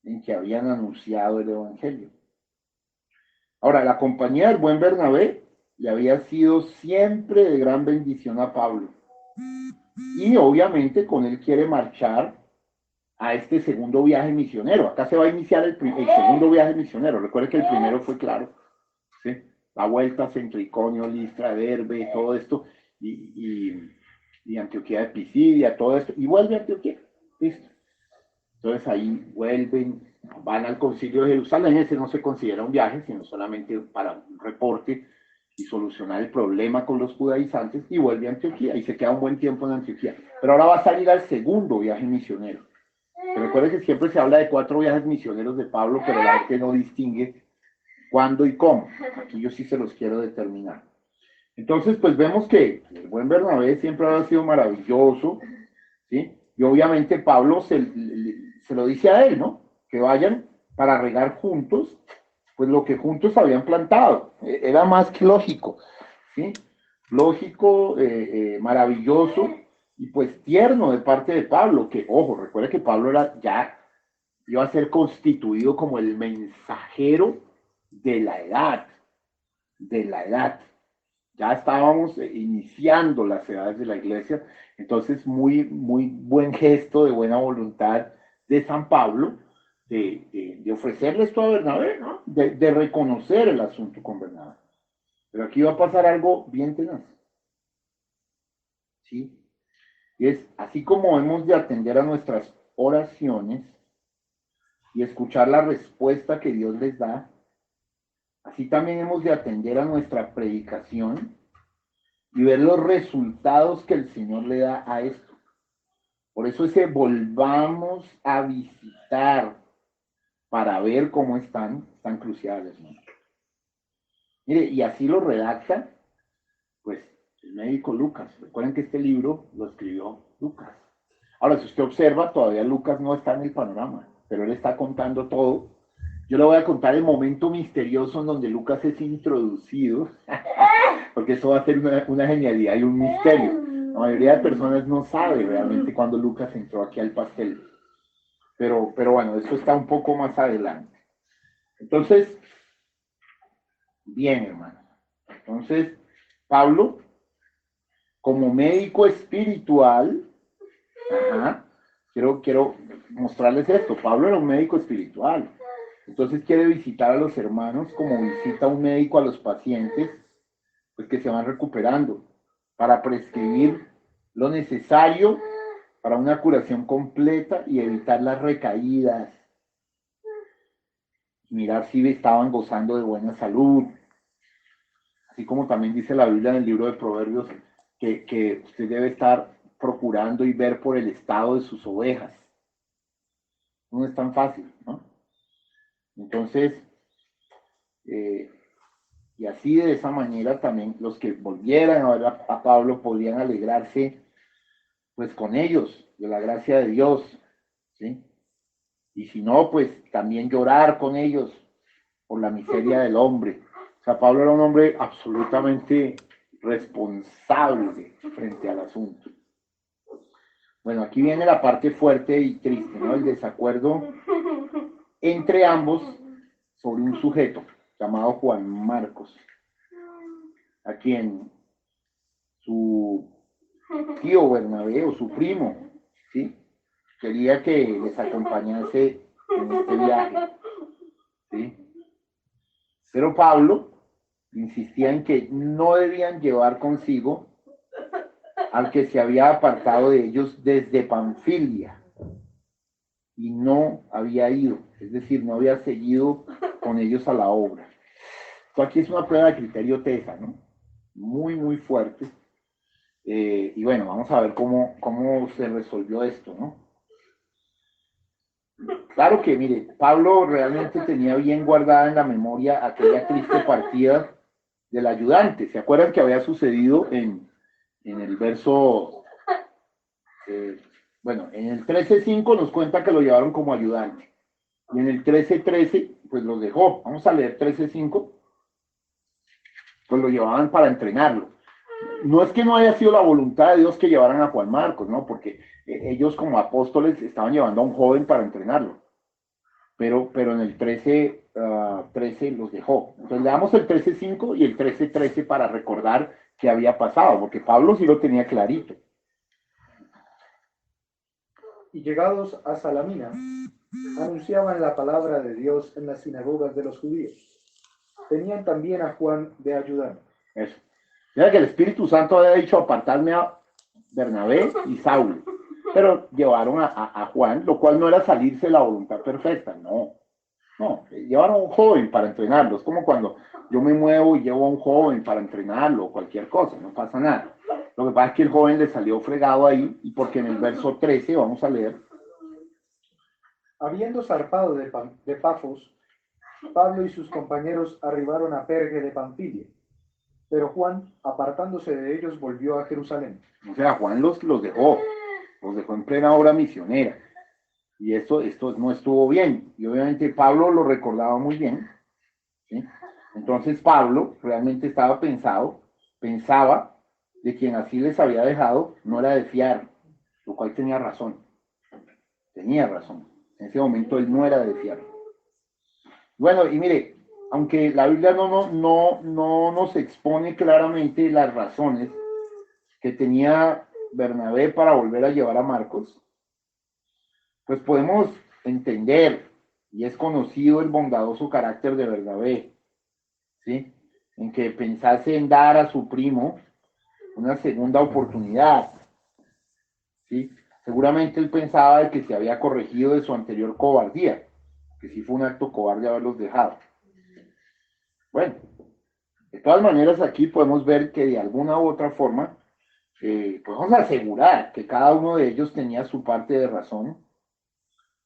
en que habían anunciado el Evangelio. Ahora, la compañía del buen Bernabé le había sido siempre de gran bendición a Pablo. Y obviamente con él quiere marchar a este segundo viaje misionero. Acá se va a iniciar el segundo viaje misionero. Recuerde que el primero fue claro, ¿sí? La vuelta a Centriconio, Listra, Derbe, todo esto, y Antioquía de Pisidia, todo esto, y vuelve a Antioquía. Listo. Entonces ahí vuelven, van al Concilio de Jerusalén. Ese no se considera un viaje, sino solamente para un reporte y solucionar el problema con los judaizantes, y vuelve a Antioquía y se queda un buen tiempo en Antioquía. Pero ahora va a salir al segundo viaje misionero. Pero recuerden que siempre se habla de 4 viajes misioneros de Pablo, pero la gente no distingue cuándo y cómo. Aquí yo sí se los quiero determinar. Entonces, pues vemos que el buen Bernabé siempre ha sido maravilloso, ¿sí? Y obviamente Pablo se lo dice a él, ¿no? Que vayan para regar juntos, pues lo que juntos habían plantado. Era más que lógico, ¿sí? Lógico, maravilloso y pues tierno de parte de Pablo, que, ojo, recuerda que Pablo ya iba a ser constituido como el mensajero de la edad, de la edad. Ya estábamos iniciando las edades de la iglesia, entonces muy, muy buen gesto de buena voluntad de San Pablo de ofrecerle esto a Bernabé, ¿no? De reconocer el asunto con Bernabé. Pero aquí va a pasar algo bien tenaz, ¿sí? Y es, así como hemos de atender a nuestras oraciones y escuchar la respuesta que Dios les da, así también hemos de atender a nuestra predicación y ver los resultados que el Señor le da a esto. Por eso ese volvamos a visitar para ver cómo están tan cruciales, ¿no? Mire, y así lo redacta, pues, el médico Lucas. Recuerden que este libro lo escribió Lucas. Ahora, si usted observa, todavía Lucas no está en el panorama, pero él está contando todo. Yo le voy a contar el momento misterioso en donde Lucas es introducido, porque eso va a ser una genialidad y un misterio. La mayoría de personas no sabe realmente cuándo Lucas entró aquí al pastel. Pero bueno, eso está un poco más adelante. Entonces, bien, hermano. Entonces, Pablo, como médico espiritual, quiero mostrarles esto. Pablo era un médico espiritual. Entonces quiere visitar a los hermanos como visita un médico a los pacientes, pues que se van recuperando, para prescribir lo necesario para una curación completa y evitar las recaídas. Mirar si estaban gozando de buena salud. Así como también dice la Biblia en el libro de Proverbios, que usted debe estar procurando y ver por el estado de sus ovejas. No es tan fácil, ¿no? Entonces, y así de esa manera también los que volvieran a ver a Pablo podrían alegrarse pues con ellos, de la gracia de Dios, ¿sí? Y si no, pues también llorar con ellos por la miseria del hombre. O sea, Pablo era un hombre absolutamente responsable frente al asunto. Bueno, aquí viene la parte fuerte y triste, ¿no? El desacuerdo entre ambos sobre un sujeto llamado Juan Marcos, a quien su tío Bernabé o su primo, ¿sí? quería que les acompañase en este viaje, ¿sí? Pero Pablo insistía en que no debían llevar consigo al que se había apartado de ellos desde Panfilia y no había ido, es decir, no había seguido con ellos a la obra. Esto aquí es una prueba de criterio tesa, ¿no? Muy, muy fuerte. Y bueno, vamos a ver cómo se resolvió esto, ¿no? Claro que, mire, Pablo realmente tenía bien guardada en la memoria aquella triste partida del ayudante. ¿Se acuerdan que había sucedido en el verso, bueno, en el 13:5 nos cuenta que lo llevaron como ayudante. Y en el 13:13, pues los dejó. Vamos a leer 13:5. Pues lo llevaban para entrenarlo. No es que no haya sido la voluntad de Dios que llevaran a Juan Marcos, ¿no? Porque ellos como apóstoles estaban llevando a un joven para entrenarlo. Pero en el 13 los dejó. Entonces le damos el 13:5 y el 13:13 para recordar qué había pasado, porque Pablo sí lo tenía clarito. Y llegados a Salamina, anunciaban la palabra de Dios en las sinagogas de los judíos. Tenían también a Juan de ayudante. Eso. Mira que el Espíritu Santo había dicho apartarme a Bernabé y Saulo, pero llevaron a Juan, lo cual no era salirse de la voluntad perfecta, no. No, llevaron a un joven para entrenarlo. Es como cuando yo me muevo y llevo a un joven para entrenarlo o cualquier cosa, no pasa nada. Lo que pasa es que el joven le salió fregado ahí, y porque en el verso 13, vamos a leer. Habiendo zarpado de Pafos, Pablo y sus compañeros arribaron a Perge de Panfilia, pero Juan, apartándose de ellos, volvió a Jerusalén. O sea, Juan los dejó en plena obra misionera. Y esto no estuvo bien. Y obviamente Pablo lo recordaba muy bien, ¿sí? Entonces Pablo realmente pensaba de quien así les había dejado no era de fiar, lo cual tenía razón. Tenía razón. En ese momento él no era de fiar. Bueno, y mire, aunque la Biblia no nos expone claramente las razones que tenía Bernabé para volver a llevar a Marcos, pues podemos entender, y es conocido el bondadoso carácter de Bernabé, ¿sí? En que pensase en dar a su primo una segunda oportunidad, ¿sí? Seguramente él pensaba de que se había corregido de su anterior cobardía, que sí fue un acto cobarde haberlos dejado. Bueno, de todas maneras aquí podemos ver que de alguna u otra forma podemos asegurar que cada uno de ellos tenía su parte de razón,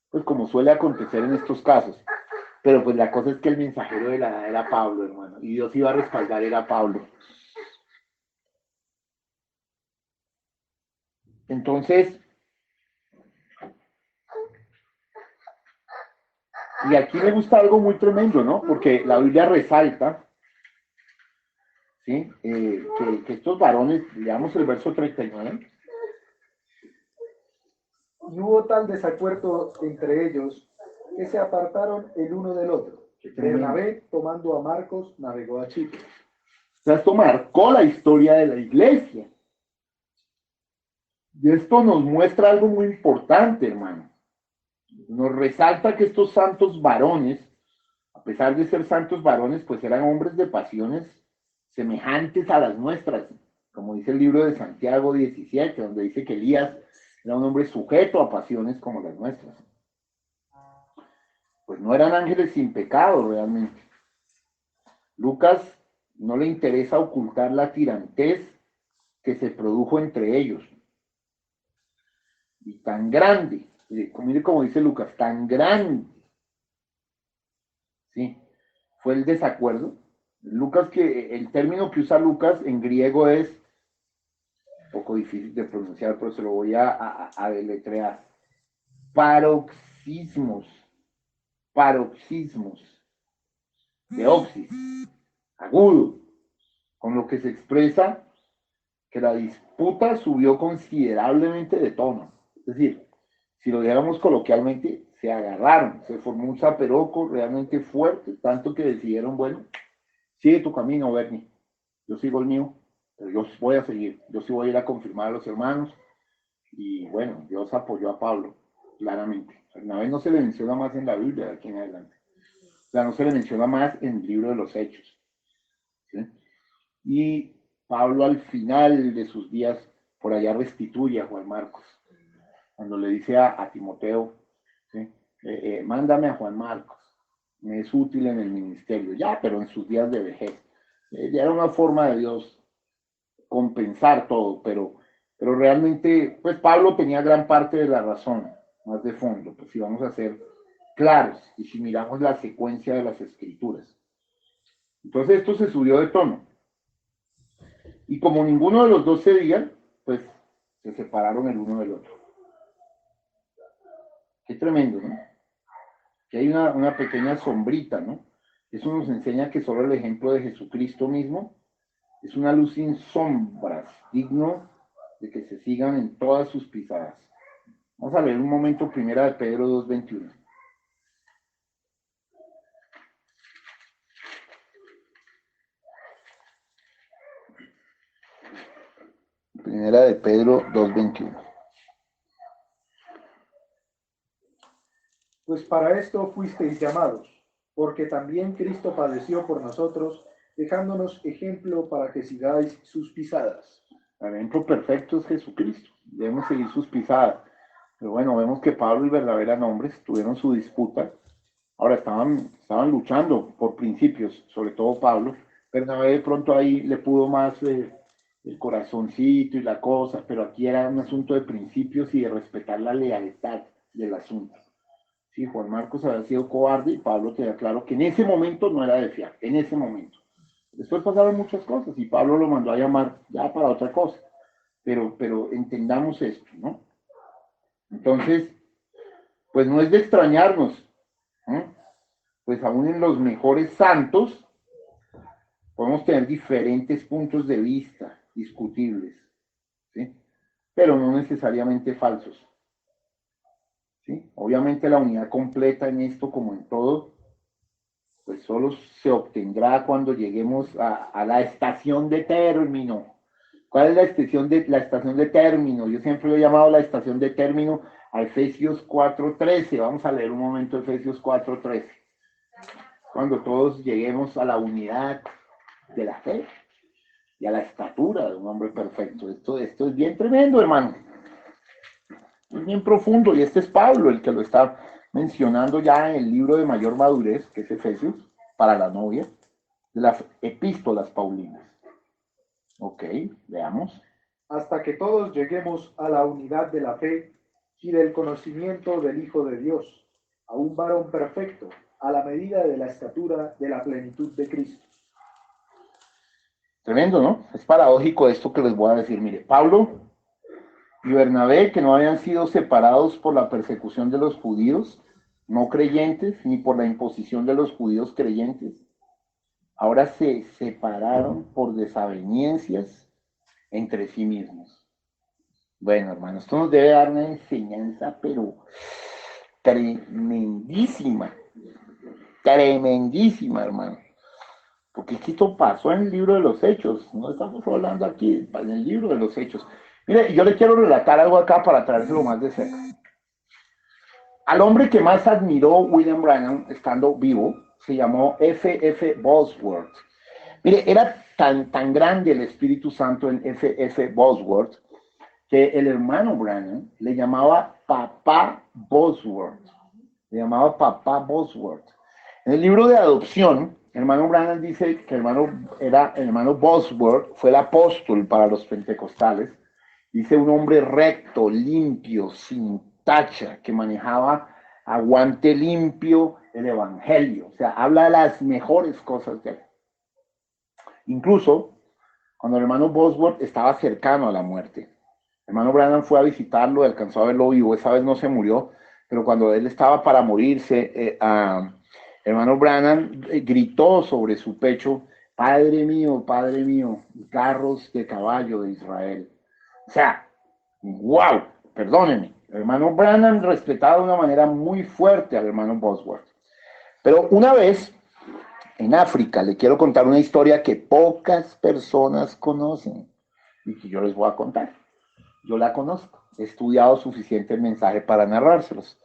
pues como suele acontecer en estos casos. Pero pues la cosa es que el mensajero de la edad era Pablo, hermano, y Dios iba a respaldar era Pablo. Entonces, y aquí me gusta algo muy tremendo, ¿no? Porque la Biblia resalta, ¿sí? Que estos varones, leamos el verso 39. Y hubo tal desacuerdo entre ellos que se apartaron el uno del otro. Bernabé, tomando a Marcos, navegó a Chipre. O sea, esto marcó la historia de la iglesia. Y esto nos muestra algo muy importante, hermano. Nos resalta que estos santos varones, a pesar de ser santos varones, pues eran hombres de pasiones semejantes a las nuestras, como dice el libro de Santiago 17, donde dice que Elías era un hombre sujeto a pasiones como las nuestras. Pues no eran ángeles sin pecado realmente. Lucas no le interesa ocultar la tirantez que se produjo entre ellos. Y tan grande, mire como dice Lucas, tan grande, ¿sí? Fue el desacuerdo. Lucas, que el término que usa Lucas en griego es un poco difícil de pronunciar, pero se lo voy a deletrear. Paroxismos, de oxis, agudo, con lo que se expresa que la disputa subió considerablemente de tono. Es decir, si lo dijéramos coloquialmente, se agarraron, se formó un zaperoco realmente fuerte, tanto que decidieron, bueno, sigue tu camino, Bernie, yo sigo el mío, pero yo voy a seguir, yo sí voy a ir a confirmar a los hermanos, y bueno, Dios apoyó a Pablo. claramente. Bernabé no se le menciona más en la Biblia de aquí en adelante. O sea, no se le menciona más en el libro de los Hechos. ¿Sí? Y Pablo al final de sus días, por allá restituye a Juan Marcos. Cuando le dice a Timoteo, ¿sí? Mándame a Juan Marcos, me es útil en el ministerio. Ya, pero en sus días de vejez. Ya era una forma de Dios compensar todo, pero realmente, pues Pablo tenía gran parte de la razón, más de fondo, pues si vamos a ser claros y si miramos la secuencia de las escrituras. Entonces esto se subió de tono. Y como ninguno de los dos cedía, pues se separaron el uno del otro. Qué tremendo, ¿no? Que hay una pequeña sombrita, ¿no? Eso nos enseña que solo el ejemplo de Jesucristo mismo es una luz sin sombras, digno de que se sigan en todas sus pisadas. Vamos a leer un momento primera de Pedro 2:21. Primera de Pedro 2:21. Pues para esto fuisteis llamados, porque también Cristo padeció por nosotros, dejándonos ejemplo para que sigáis sus pisadas. El ejemplo perfecto es Jesucristo. Debemos seguir sus pisadas. Pero bueno, vemos que Pablo y Bernabé eran hombres, tuvieron su disputa. Ahora estaban luchando por principios, sobre todo Pablo. Bernabé de pronto ahí le pudo más el corazoncito y la cosa, pero aquí era un asunto de principios y de respetar la lealtad del asunto. Sí, Juan Marcos había sido cobarde y Pablo tenía claro que en ese momento no era de fiar, en ese momento. Después pasaron muchas cosas y Pablo lo mandó a llamar ya para otra cosa. Pero entendamos esto, ¿no? Entonces, pues no es de extrañarnos, ¿no? Pues aún en los mejores santos podemos tener diferentes puntos de vista discutibles, ¿sí? Pero no necesariamente falsos, ¿sí? Obviamente la unidad completa en esto, como en todo, pues solo se obtendrá cuando lleguemos a la estación de término. ¿Cuál es la estación de término? Yo siempre lo he llamado la estación de término a Efesios 4:13. Vamos a leer un momento Efesios 4:13. Cuando todos lleguemos a la unidad de la fe y a la estatura de un hombre perfecto. Esto es bien tremendo, hermano. Es bien profundo, y este es Pablo el que lo está mencionando ya en el libro de mayor madurez, que es Efesios, para la novia, de las epístolas paulinas. Ok, veamos. Hasta que todos lleguemos a la unidad de la fe y del conocimiento del Hijo de Dios, a un varón perfecto, a la medida de la estatura de la plenitud de Cristo. Tremendo, ¿no? Es paradójico esto que les voy a decir. Mire, Pablo y Bernabé, que no habían sido separados por la persecución de los judíos no creyentes, ni por la imposición de los judíos creyentes, ahora se separaron por desavenencias entre sí mismos. Bueno, hermano, esto nos debe dar una enseñanza, pero tremendísima, hermano. Porque esto pasó en el libro de los Hechos, no estamos hablando aquí, en el libro de los Hechos. Mire, yo le quiero relatar algo acá para traérselo más de cerca. Al hombre que más admiró William Branham estando vivo, se llamó F.F. Bosworth. Mire, era tan grande el Espíritu Santo en F.F. Bosworth que el hermano Branham le llamaba Papá Bosworth. Le llamaba Papá Bosworth. En el libro de adopción, el hermano Branham dice que el hermano Bosworth fue el apóstol para los pentecostales. Dice un hombre recto, limpio, sin tacha, que manejaba a guante limpio el evangelio. O sea, habla de las mejores cosas de él. Incluso cuando el hermano Bosworth estaba cercano a la muerte, el hermano Branham fue a visitarlo y alcanzó a verlo vivo. Esa vez no se murió, pero cuando él estaba para morirse, el hermano Branham gritó sobre su pecho: Padre mío, carros de caballo de Israel. O sea, wow, perdónenme. El hermano Branham respetaba de una manera muy fuerte al hermano Bosworth. Pero una vez, en África, le quiero contar una historia que pocas personas conocen y que yo les voy a contar. Yo la conozco. estudiado suficiente el mensaje para narrárselos.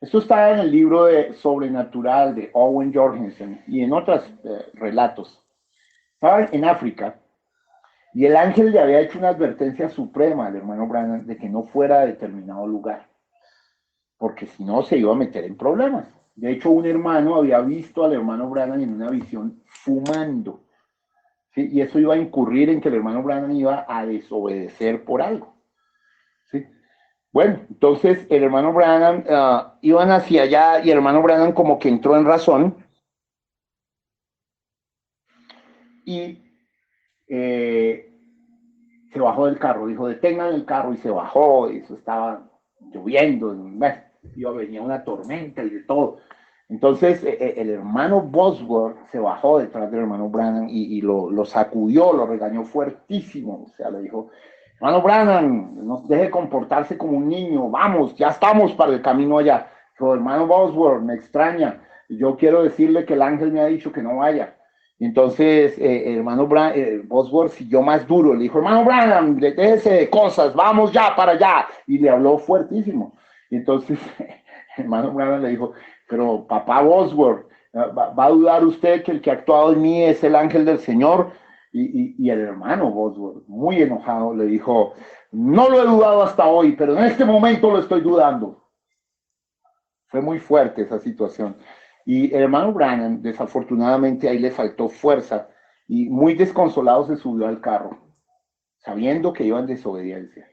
Esto está en el libro de Sobrenatural de Owen Jorgensen y en otros relatos. Estaban en África y el ángel le había hecho una advertencia suprema al hermano Branham de que no fuera a determinado lugar, porque si no se iba a meter en problemas. De hecho, un hermano había visto al hermano Branham en una visión fumando, ¿sí? Y eso iba a incurrir en que el hermano Branham iba a desobedecer por algo, ¿sí? Bueno, entonces el hermano Branham iban hacia allá y el hermano Branham como que entró en razón y se bajó del carro, dijo detengan el carro y se bajó, y eso estaba lloviendo, bueno, venía una tormenta y de todo. Entonces el hermano Bosworth se bajó detrás del hermano Branham y lo sacudió, lo regañó fuertísimo, o sea, le dijo, hermano Branham, no deje comportarse como un niño, vamos, ya estamos para el camino allá. Dijo, hermano Bosworth, me extraña, yo quiero decirle que el ángel me ha dicho que no vaya. Y entonces el hermano Bosworth siguió más duro, le dijo, hermano Branham, déjese de cosas, vamos ya para allá. Y le habló fuertísimo. Y entonces el hermano Branham le dijo, pero papá Bosworth, ¿va a dudar usted que el que ha actuado en mí es el ángel del Señor? Y el hermano Bosworth, muy enojado, le dijo, no lo he dudado hasta hoy, pero en este momento lo estoy dudando. Fue muy fuerte esa situación. Y el hermano Branham, desafortunadamente, ahí le faltó fuerza y muy desconsolado se subió al carro, sabiendo que iba en desobediencia.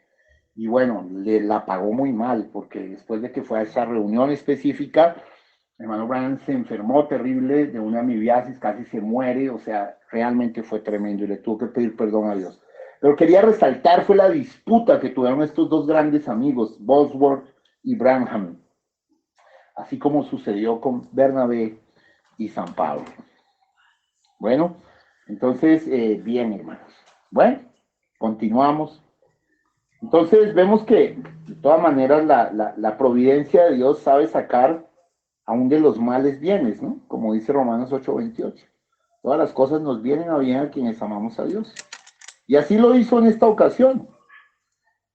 Y bueno, la pagó muy mal, porque después de que fue a esa reunión específica, el hermano Branham se enfermó terrible de una amibiasis, casi se muere, o sea, realmente fue tremendo y le tuvo que pedir perdón a Dios. Pero quería resaltar fue la disputa que tuvieron estos dos grandes amigos, Bosworth y Branham, así como sucedió con Bernabé y San Pablo. Bueno, entonces, bien, hermanos. Bueno, continuamos. Entonces, vemos que, de todas maneras, la providencia de Dios sabe sacar aún de los males bienes, ¿no? Como dice Romanos 8:28. Todas las cosas nos vienen a bien a quienes amamos a Dios. Y así lo hizo en esta ocasión.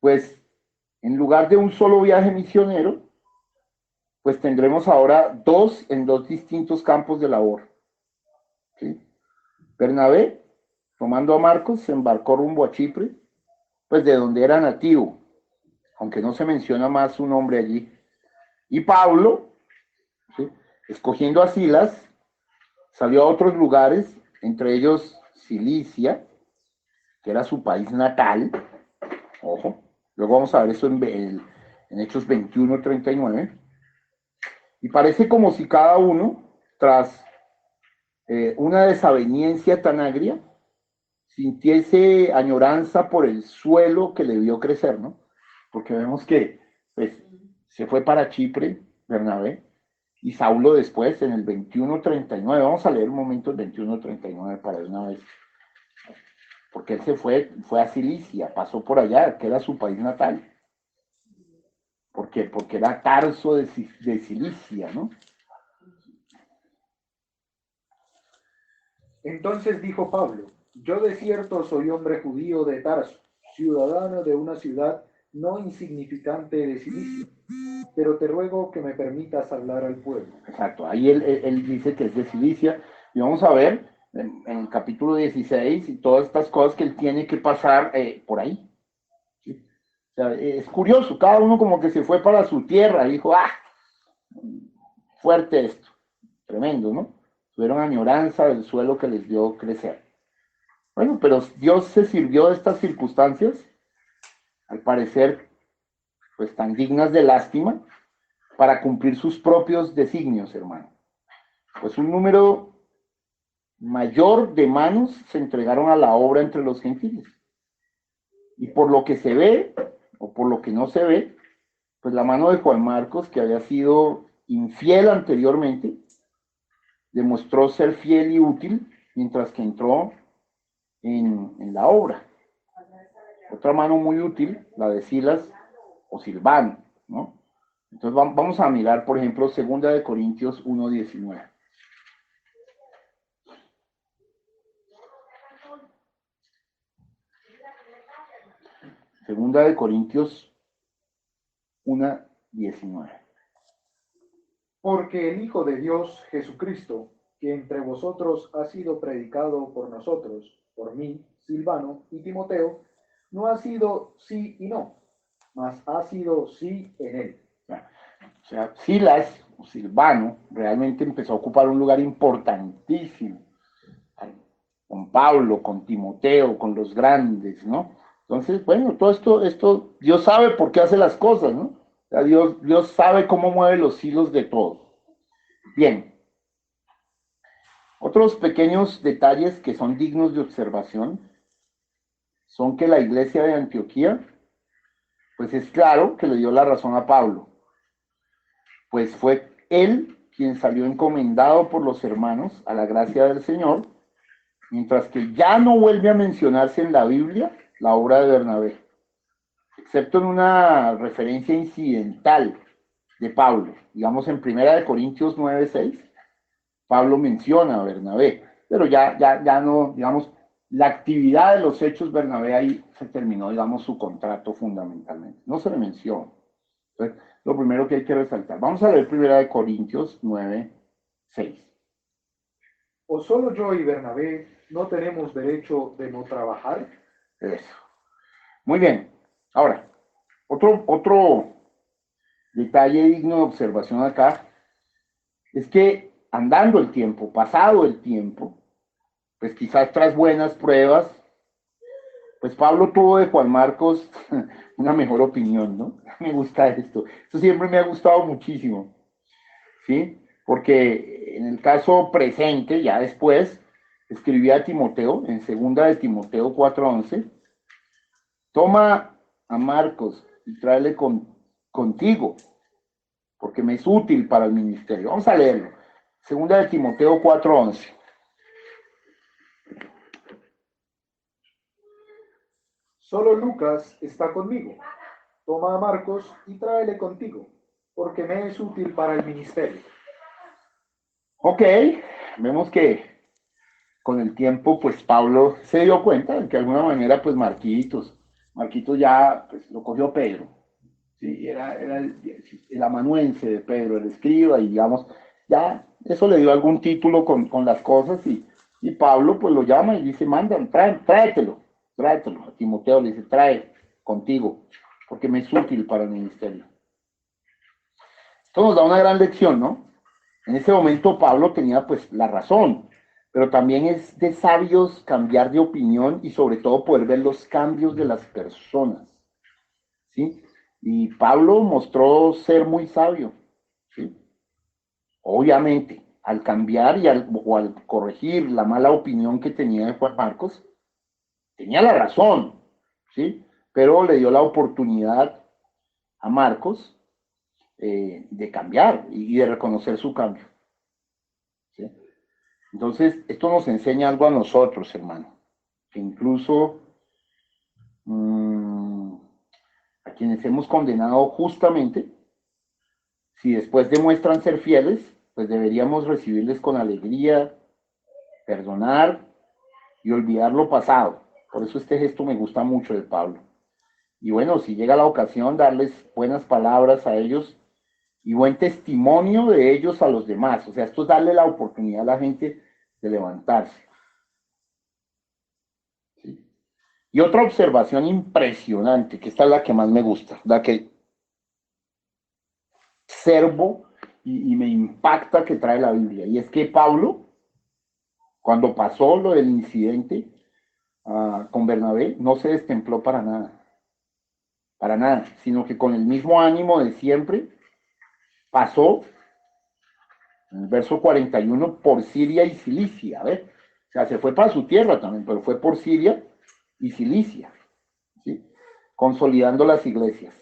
Pues, en lugar de un solo viaje misionero, pues tendremos ahora dos en dos distintos campos de labor. ¿Sí? Bernabé, tomando a Marcos, se embarcó rumbo a Chipre, pues de donde era nativo, aunque no se menciona más su nombre allí. Y Pablo, ¿sí?, escogiendo a Silas, salió a otros lugares, entre ellos Cilicia, que era su país natal. Ojo, luego vamos a ver eso en Hechos 21:39. Y parece como si cada uno, tras una desaveniencia tan agria, sintiese añoranza por el suelo que le vio crecer, ¿no? Porque vemos que pues, se fue para Chipre, Bernabé, y Saulo después, en el 21:39, vamos a leer un momento el 21:39 para una vez, porque él fue a Cilicia, pasó por allá, que era su país natal, porque era Tarso de Cilicia, ¿no? Entonces dijo Pablo, yo de cierto soy hombre judío de Tarso, ciudadano de una ciudad no insignificante de Cilicia, pero te ruego que me permitas hablar al pueblo. Exacto, ahí él dice que es de Cilicia, y vamos a ver en el capítulo 16 y todas estas cosas que él tiene que pasar por ahí. ¿Sí? O sea, es curioso, cada uno como que se fue para su tierra, y dijo, fuerte esto, tremendo, ¿no? Tuvieron añoranza del suelo que les dio crecer. Bueno, pero Dios se sirvió de estas circunstancias, al parecer, pues tan dignas de lástima, para cumplir sus propios designios, hermano. Pues un número mayor de manos se entregaron a la obra entre los gentiles. Y por lo que se ve, o por lo que no se ve, pues la mano de Juan Marcos, que había sido infiel anteriormente, demostró ser fiel y útil mientras que entró en la obra. Otra mano muy útil, la de Silas o Silvano, ¿no? Entonces vamos a mirar, por ejemplo, 2 Corintios 1:19. Segunda de Corintios 1:19. Porque el Hijo de Dios, Jesucristo, que entre vosotros ha sido predicado por nosotros, por mí, Silvano y Timoteo, no ha sido sí y no, mas ha sido sí en él. O sea, Silas, o Silvano, realmente empezó a ocupar un lugar importantísimo con Pablo, con Timoteo, con los grandes, ¿no? Entonces, bueno, todo esto, Dios sabe por qué hace las cosas, ¿no? O sea, Dios sabe cómo mueve los hilos de todo. Bien. Otros pequeños detalles que son dignos de observación son que la iglesia de Antioquía, pues es claro que le dio la razón a Pablo, pues fue él quien salió encomendado por los hermanos a la gracia del Señor, mientras que ya no vuelve a mencionarse en la Biblia la obra de Bernabé, excepto en una referencia incidental de Pablo. Digamos en 1 Corintios 9:6, Pablo menciona a Bernabé, pero ya no, digamos, la actividad de los hechos Bernabé ahí se terminó, digamos, su contrato fundamentalmente. No se le menciona. Entonces, lo primero que hay que resaltar. Vamos a leer 1 Corintios 9:6. ¿O solo yo y Bernabé no tenemos derecho de no trabajar? Eso. Muy bien. Ahora, otro detalle digno de observación acá es que andando el tiempo, pasado el tiempo, pues quizás tras buenas pruebas, pues Pablo tuvo de Juan Marcos una mejor opinión, ¿no? Me gusta esto. Esto siempre me ha gustado muchísimo, ¿sí? Porque en el caso presente, ya después, escribía a Timoteo, en 2 Timoteo 4:11, toma a Marcos y tráele contigo, porque me es útil para el ministerio. Vamos a leerlo. 2 Timoteo 4:11. Solo Lucas está conmigo. Toma a Marcos y tráele contigo, porque me es útil para el ministerio. Ok, vemos que con el tiempo, pues Pablo se dio cuenta de que de alguna manera, pues Marquitos ya pues, lo cogió Pedro. Sí, era el amanuense de Pedro, el escriba, y digamos, ya eso le dio algún título con las cosas, y Pablo pues lo llama y dice, mandan, tráetelo. A Timoteo le dice, trae contigo, porque me es útil para el ministerio. Esto nos da una gran lección, ¿no? En ese momento Pablo tenía pues la razón, pero también es de sabios cambiar de opinión y sobre todo poder ver los cambios de las personas, ¿sí? Y Pablo mostró ser muy sabio, ¿sí? Obviamente, al cambiar o al corregir la mala opinión que tenía de Juan Marcos, tenía la razón, ¿sí? Pero le dio la oportunidad a Marcos de cambiar y de reconocer su cambio, ¿sí? Entonces, esto nos enseña algo a nosotros, hermano, que incluso a quienes hemos condenado justamente, si después demuestran ser fieles, pues deberíamos recibirles con alegría, perdonar y olvidar lo pasado. Por eso este gesto me gusta mucho de Pablo. Y bueno, si llega la ocasión, darles buenas palabras a ellos y buen testimonio de ellos a los demás. O sea, esto es darle la oportunidad a la gente de levantarse. ¿Sí? Y otra observación impresionante, que esta es la que más me gusta, la que observo y me impacta que trae la Biblia, y es que Pablo, cuando pasó lo del incidente con Bernabé, no se destempló para nada, sino que con el mismo ánimo de siempre pasó, en el verso 41, por Siria y Cilicia, ¿ves? O sea, se fue para su tierra también, pero fue por Siria y Cilicia, ¿sí? Consolidando las iglesias.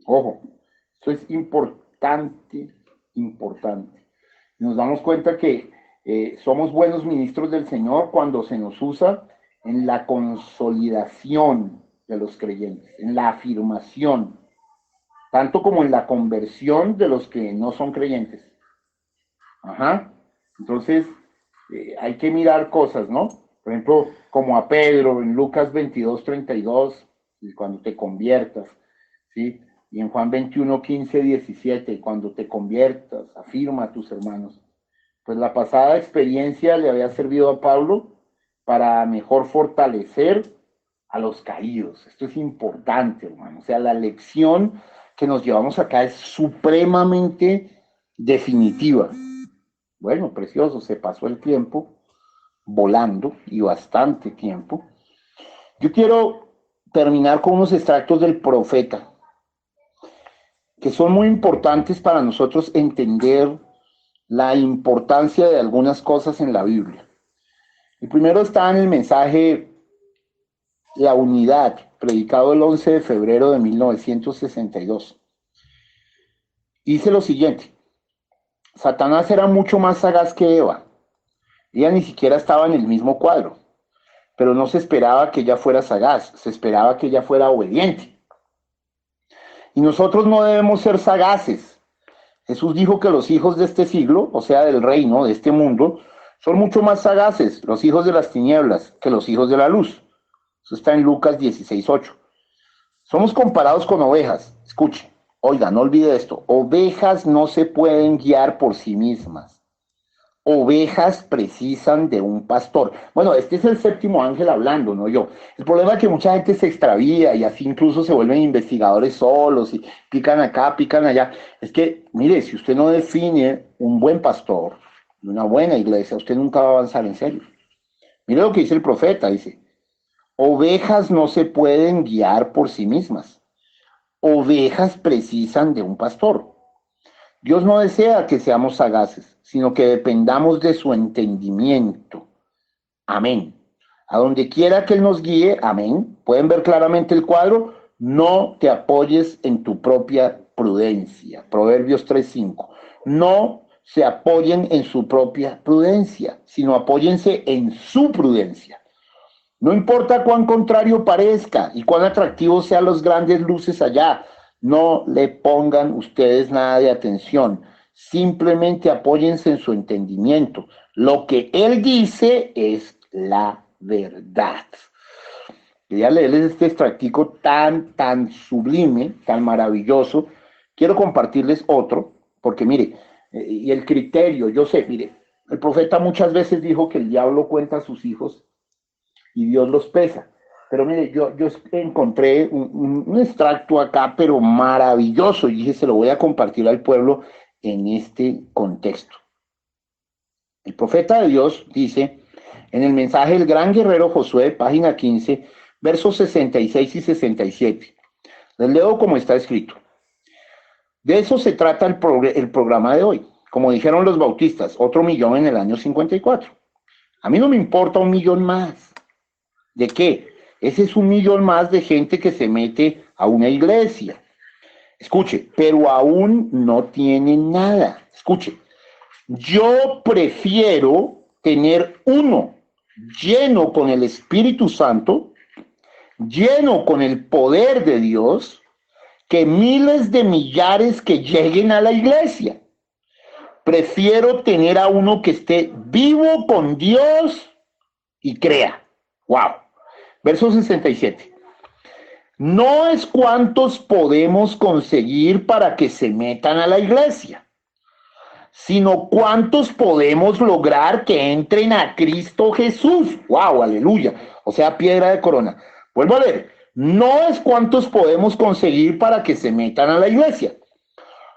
Ojo, esto es importante. Nos damos cuenta que somos buenos ministros del Señor cuando se nos usa en la consolidación de los creyentes, en la afirmación, tanto como en la conversión de los que no son creyentes. Ajá. Entonces, hay que mirar cosas, ¿no? Por ejemplo, como a Pedro en Lucas 22:32, cuando te conviertas. ¿sí? Y en Juan 21, 15, 17, cuando te conviertas, afirma a tus hermanos. Pues la pasada experiencia le había servido a Pablo para mejor fortalecer a los caídos. Esto es importante, hermano. O sea, la lección que nos llevamos acá es supremamente definitiva. Bueno, precioso, se pasó el tiempo volando y bastante tiempo. Yo quiero terminar con unos extractos del profeta que son muy importantes para nosotros entender la importancia de algunas cosas en la Biblia. El primero está en el mensaje La Unidad, predicado el 11 de febrero de 1962. Dice lo siguiente: Satanás era mucho más sagaz que Eva. Ella ni siquiera estaba en el mismo cuadro, pero no se esperaba que ella fuera sagaz, se esperaba que ella fuera obediente. Y nosotros no debemos ser sagaces. Jesús dijo que los hijos de este siglo, o sea, del reino, de este mundo, son mucho más sagaces, los hijos de las tinieblas, que los hijos de la luz. Eso está en Lucas 16:8. Somos comparados con ovejas. Escuche, oiga, no olvide esto. Ovejas no se pueden guiar por sí mismas. Ovejas precisan de un pastor. Bueno, este es el séptimo ángel hablando, no yo. El problema es que mucha gente se extravía y así incluso se vuelven investigadores solos y pican acá, pican allá. Es que, mire, si usted no define un buen pastor y una buena iglesia, usted nunca va a avanzar en serio. Mire lo que dice el profeta, dice: ovejas no se pueden guiar por sí mismas. Ovejas precisan de un pastor. Dios no desea que seamos sagaces, sino que dependamos de su entendimiento. Amén. A donde quiera que Él nos guíe, amén. ¿Pueden ver claramente el cuadro? No te apoyes en tu propia prudencia. Proverbios 3:5. No se apoyen en su propia prudencia, sino apóyense en su prudencia. No importa cuán contrario parezca y cuán atractivos sean los grandes luces allá, no le pongan ustedes nada de atención. Simplemente apóyense en su entendimiento. Lo que Él dice es la verdad. Quería leerles este extractico tan sublime, tan maravilloso. Quiero compartirles otro, porque mire, y el criterio, yo sé, mire, el profeta muchas veces dijo que el diablo cuenta a sus hijos y Dios los pesa. Pero mire, yo encontré un extracto acá, pero maravilloso, y dije, se lo voy a compartir al pueblo en este contexto. El profeta de Dios dice, en el mensaje del gran guerrero Josué, página 15, versos 66 y 67. Les leo como está escrito. De eso se trata el programa de hoy. Como dijeron los bautistas, otro millón en el año 54. A mí no me importa un millón más. ¿De qué? Ese es un millón más de gente que se mete a una iglesia. Escuche, pero aún no tienen nada. Escuche, yo prefiero tener uno lleno con el Espíritu Santo, lleno con el poder de Dios, que miles de millares que lleguen a la iglesia. Prefiero tener a uno que esté vivo con Dios y crea. ¡Wow! Verso 67. No es cuántos podemos conseguir para que se metan a la iglesia, sino cuántos podemos lograr que entren a Cristo Jesús. ¡Wow! ¡Aleluya! O sea, piedra de corona. Vuelvo a leer. No es cuántos podemos conseguir para que se metan a la iglesia,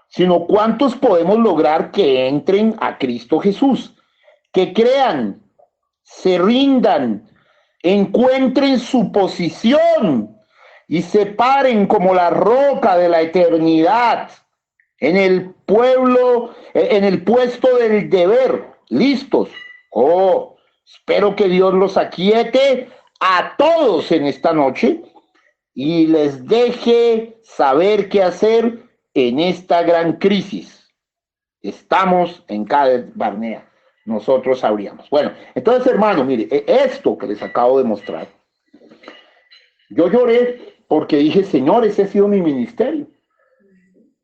sino cuántos podemos lograr que entren a Cristo Jesús, que crean, se rindan, encuentren su posición y se paren como la roca de la eternidad en el pueblo, en el puesto del deber, listos. Oh, espero que Dios los aquiete a todos en esta noche y les deje saber qué hacer en esta gran crisis. Estamos en Cádiz Barnea. Nosotros sabríamos. Bueno, entonces, hermano, mire, esto que les acabo de mostrar, yo lloré porque dije, Señor, ese ha sido mi ministerio.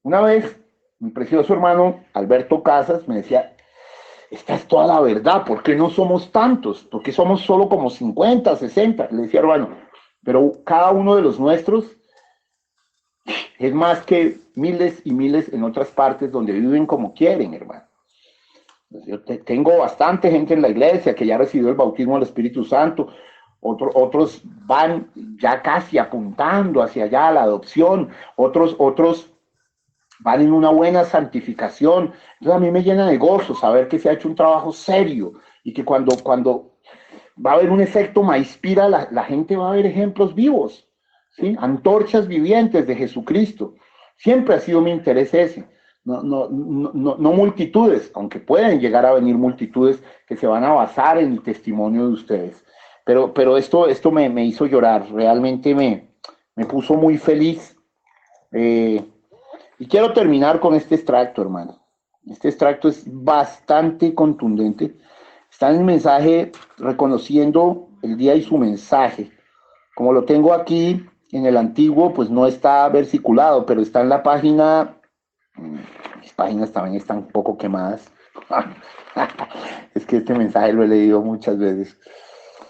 Una vez, mi precioso hermano Alberto Casas me decía, esta es toda la verdad, ¿por qué no somos tantos? ¿Por qué somos solo como 50, 60? Le decía, hermano, pero cada uno de los nuestros es más que miles y miles en otras partes donde viven como quieren, hermano. Yo tengo bastante gente en la iglesia que ya recibió el bautismo del Espíritu Santo, otros van ya casi apuntando hacia allá a la adopción, otros van en una buena santificación. Entonces a mí me llena de gozo saber que se ha hecho un trabajo serio y que cuando va a haber un efecto Maispira, la gente va a ver ejemplos vivos, ¿sí? Antorchas vivientes de Jesucristo. Siempre ha sido mi interés ese. No multitudes, aunque pueden llegar a venir multitudes que se van a basar en el testimonio de ustedes. Pero esto me hizo llorar, realmente me puso muy feliz. Y quiero terminar con este extracto, hermano. Este extracto es bastante contundente. Está en el mensaje reconociendo el día y su mensaje. Como lo tengo aquí en el antiguo, pues no está versiculado, pero está en la página. Mis páginas también están un poco quemadas. Es que este mensaje lo he leído muchas veces.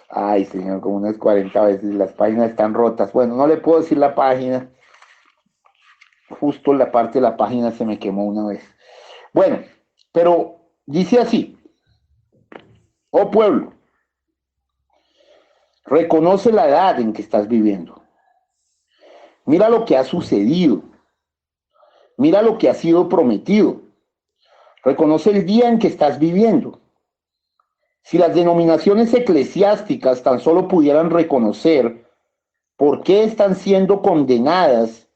Ay, señor, como unas 40 veces. Las páginas están rotas. Bueno, no le puedo decir la página. Justo la parte de la página se me quemó una vez. Bueno, pero dice así: oh pueblo, reconoce la edad en que estás viviendo. Mira lo que ha sucedido. Mira lo que ha sido prometido. Reconoce el día en que estás viviendo. Si las denominaciones eclesiásticas tan solo pudieran reconocer por qué están siendo condenadas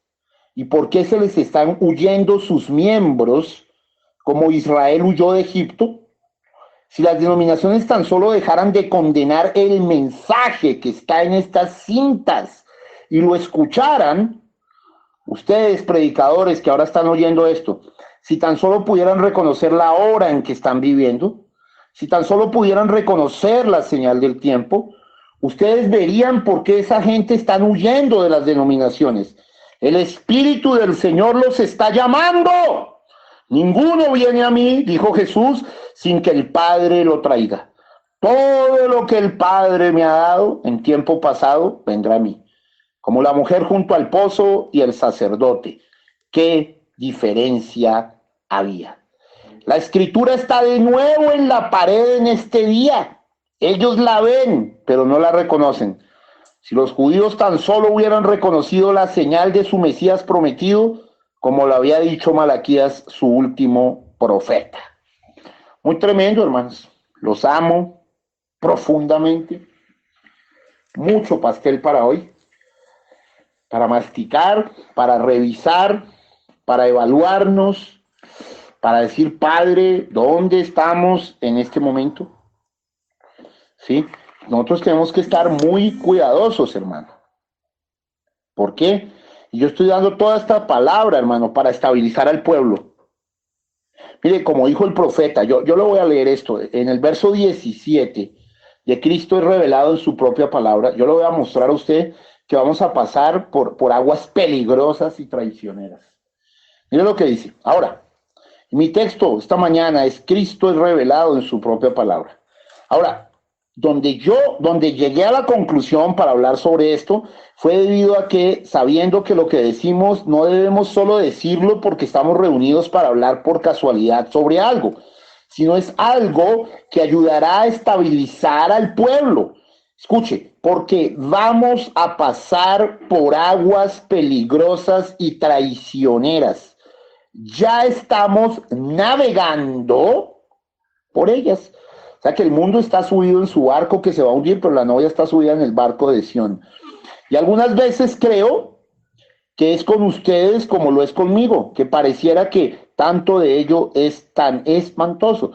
y por qué se les están huyendo sus miembros, como Israel huyó de Egipto, si las denominaciones tan solo dejaran de condenar el mensaje que está en estas cintas y lo escucharan, ustedes predicadores que ahora están oyendo esto, si tan solo pudieran reconocer la hora en que están viviendo, si tan solo pudieran reconocer la señal del tiempo, ustedes verían por qué esa gente está huyendo de las denominaciones. El Espíritu del Señor los está llamando. Ninguno viene a mí, dijo Jesús, sin que el Padre lo traiga. Todo lo que el Padre me ha dado en tiempo pasado vendrá a mí. Como la mujer junto al pozo y el sacerdote. ¿Qué diferencia había? La escritura está de nuevo en la pared en este día. Ellos la ven, pero no la reconocen. Si los judíos tan solo hubieran reconocido la señal de su Mesías prometido, como lo había dicho Malaquías, su último profeta. Muy tremendo, hermanos. Los amo profundamente. Mucho pastel para hoy, para masticar, para revisar, para evaluarnos, para decir, Padre, ¿dónde estamos en este momento? ¿Sí? Nosotros tenemos que estar muy cuidadosos, hermano. ¿Por qué? Y yo estoy dando toda esta palabra, hermano, para estabilizar al pueblo. Mire, como dijo el profeta, yo le voy a leer esto. En el verso 17, de Cristo es revelado en su propia palabra. Yo le voy a mostrar a usted que vamos a pasar por aguas peligrosas y traicioneras. Mire lo que dice. Ahora, mi texto esta mañana es: Cristo es revelado en su propia palabra. Ahora, donde llegué a la conclusión para hablar sobre esto fue debido a que, sabiendo que lo que decimos no debemos solo decirlo porque estamos reunidos para hablar por casualidad sobre algo, sino es algo que ayudará a estabilizar al pueblo. Escuche, porque vamos a pasar por aguas peligrosas y traicioneras. Ya estamos navegando por ellas. O sea que el mundo está subido en su barco que se va a hundir, pero la novia está subida en el barco de Sión. Y algunas veces creo que es con ustedes como lo es conmigo, que pareciera que tanto de ello es tan espantoso.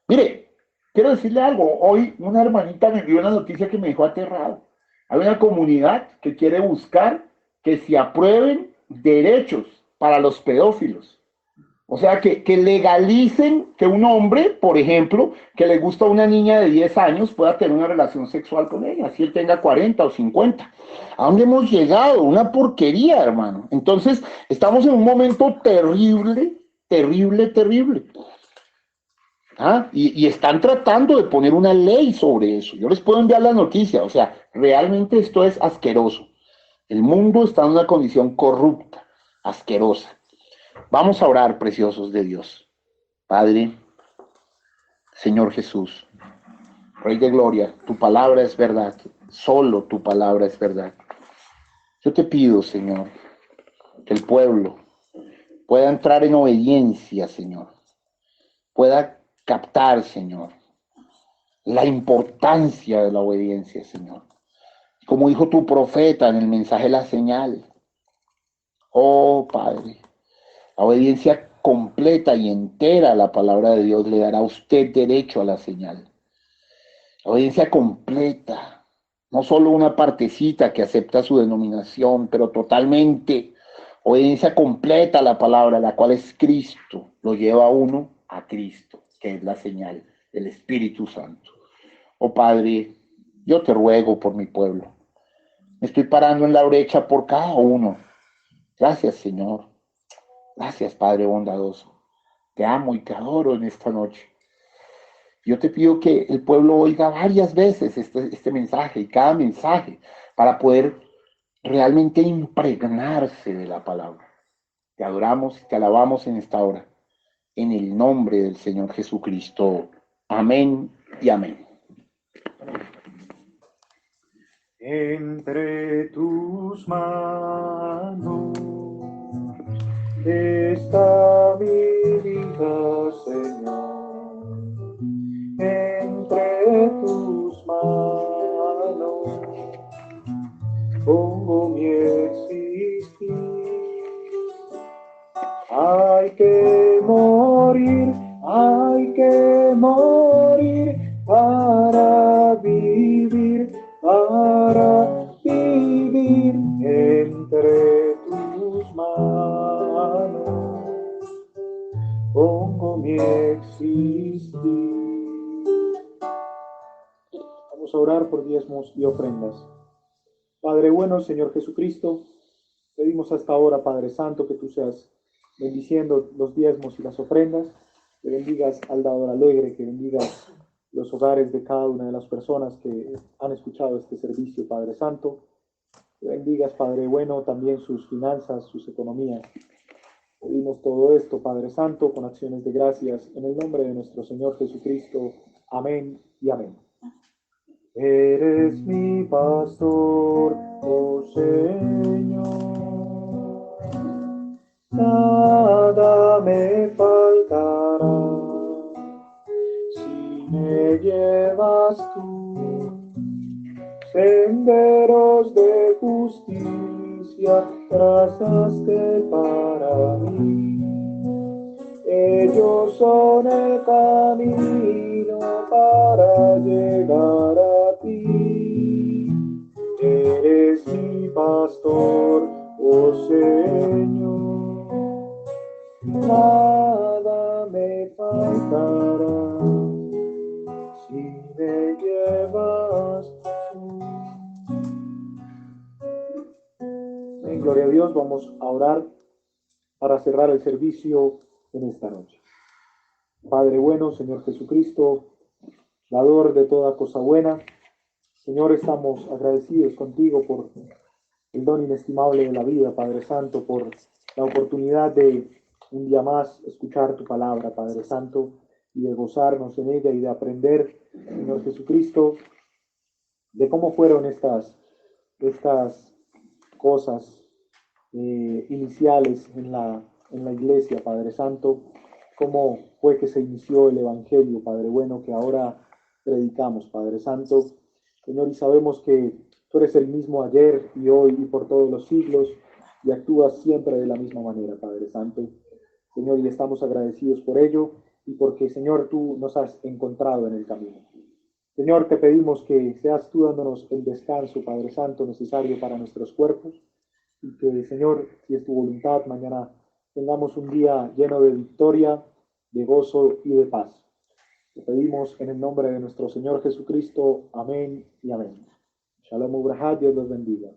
Mire, quiero decirle algo. Hoy una hermanita me envió una noticia que me dejó aterrado. Hay una comunidad que quiere buscar que se aprueben derechos para los pedófilos. O sea, que legalicen que un hombre, por ejemplo, que le gusta a una niña de 10 años, pueda tener una relación sexual con ella, así él tenga 40 o 50. ¿A dónde hemos llegado? Una porquería, hermano. Entonces, estamos en un momento terrible, terrible, terrible. Y están tratando de poner una ley sobre eso. Yo les puedo enviar la noticia. O sea, realmente esto es asqueroso. El mundo está en una condición corrupta. asquerosa. Vamos a orar, preciosos de Dios. Padre, Señor Jesús, Rey de Gloria, tu palabra es verdad, solo tu palabra es verdad. Yo te pido, Señor, que el pueblo pueda entrar en obediencia, Señor, pueda captar, Señor, la importancia de la obediencia, Señor. Como dijo tu profeta en el mensaje La Señal, oh Padre, la obediencia completa y entera a la palabra de Dios le dará a usted derecho a la señal. La obediencia completa, no solo una partecita que acepta su denominación, pero totalmente obediencia completa a la palabra, la cual es Cristo, lo lleva a uno a Cristo, que es la señal del Espíritu Santo. Oh Padre, yo te ruego por mi pueblo. Me estoy parando en la brecha por cada uno. Gracias, Señor. Gracias, Padre bondadoso. Te amo y te adoro en esta noche. Yo te pido que el pueblo oiga varias veces este mensaje y cada mensaje para poder realmente impregnarse de la palabra. Te adoramos y te alabamos en esta hora. En el nombre del Señor Jesucristo. Amén y amén. Entre tus manos está mi vida, Señor. Entre tus manos pongo mi existir. Hay que morir para vivir, entre tus manos pongo mi existir. Vamos a orar por diezmos y ofrendas. Padre bueno, Señor Jesucristo, pedimos hasta ahora, Padre Santo, que tú seas bendiciendo los diezmos y las ofrendas, que bendigas al dador alegre, que bendigas los hogares de cada una de las personas que han escuchado este servicio, Padre Santo, que bendigas, Padre bueno, también sus finanzas, sus economías. Pedimos todo esto, Padre Santo, con acciones de gracias, en el nombre de nuestro Señor Jesucristo. Amén y amén. Eres mi pastor, oh Señor, nada me faltará. Si me llevas tú, senderos de justicia trazaste para mí. Ellos son el camino para llegar a ti. Eres mi pastor, oh Señor, nada me faltará si me llevas tú. En gloria a Dios, vamos a orar para cerrar el servicio en esta noche. Padre bueno, Señor Jesucristo, dador de toda cosa buena, Señor, estamos agradecidos contigo por el don inestimable de la vida, Padre Santo, por la oportunidad de un día más escuchar tu palabra, Padre Santo, y de gozarnos en ella y de aprender, Señor Jesucristo, de cómo fueron estas cosas iniciales en la iglesia, Padre Santo, cómo fue que se inició el Evangelio, Padre bueno, que ahora predicamos, Padre Santo. Señor, y sabemos que tú eres el mismo ayer y hoy y por todos los siglos, y actúas siempre de la misma manera, Padre Santo. Señor, y estamos agradecidos por ello, y porque, Señor, tú nos has encontrado en el camino. Señor, te pedimos que seas tú dándonos el descanso, Padre Santo, necesario para nuestros cuerpos, y que, Señor, si es tu voluntad, mañana tengamos un día lleno de victoria, de gozo y de paz. Te pedimos en el nombre de nuestro Señor Jesucristo. Amén y amén. Shalom Ubrahá, Dios los bendiga.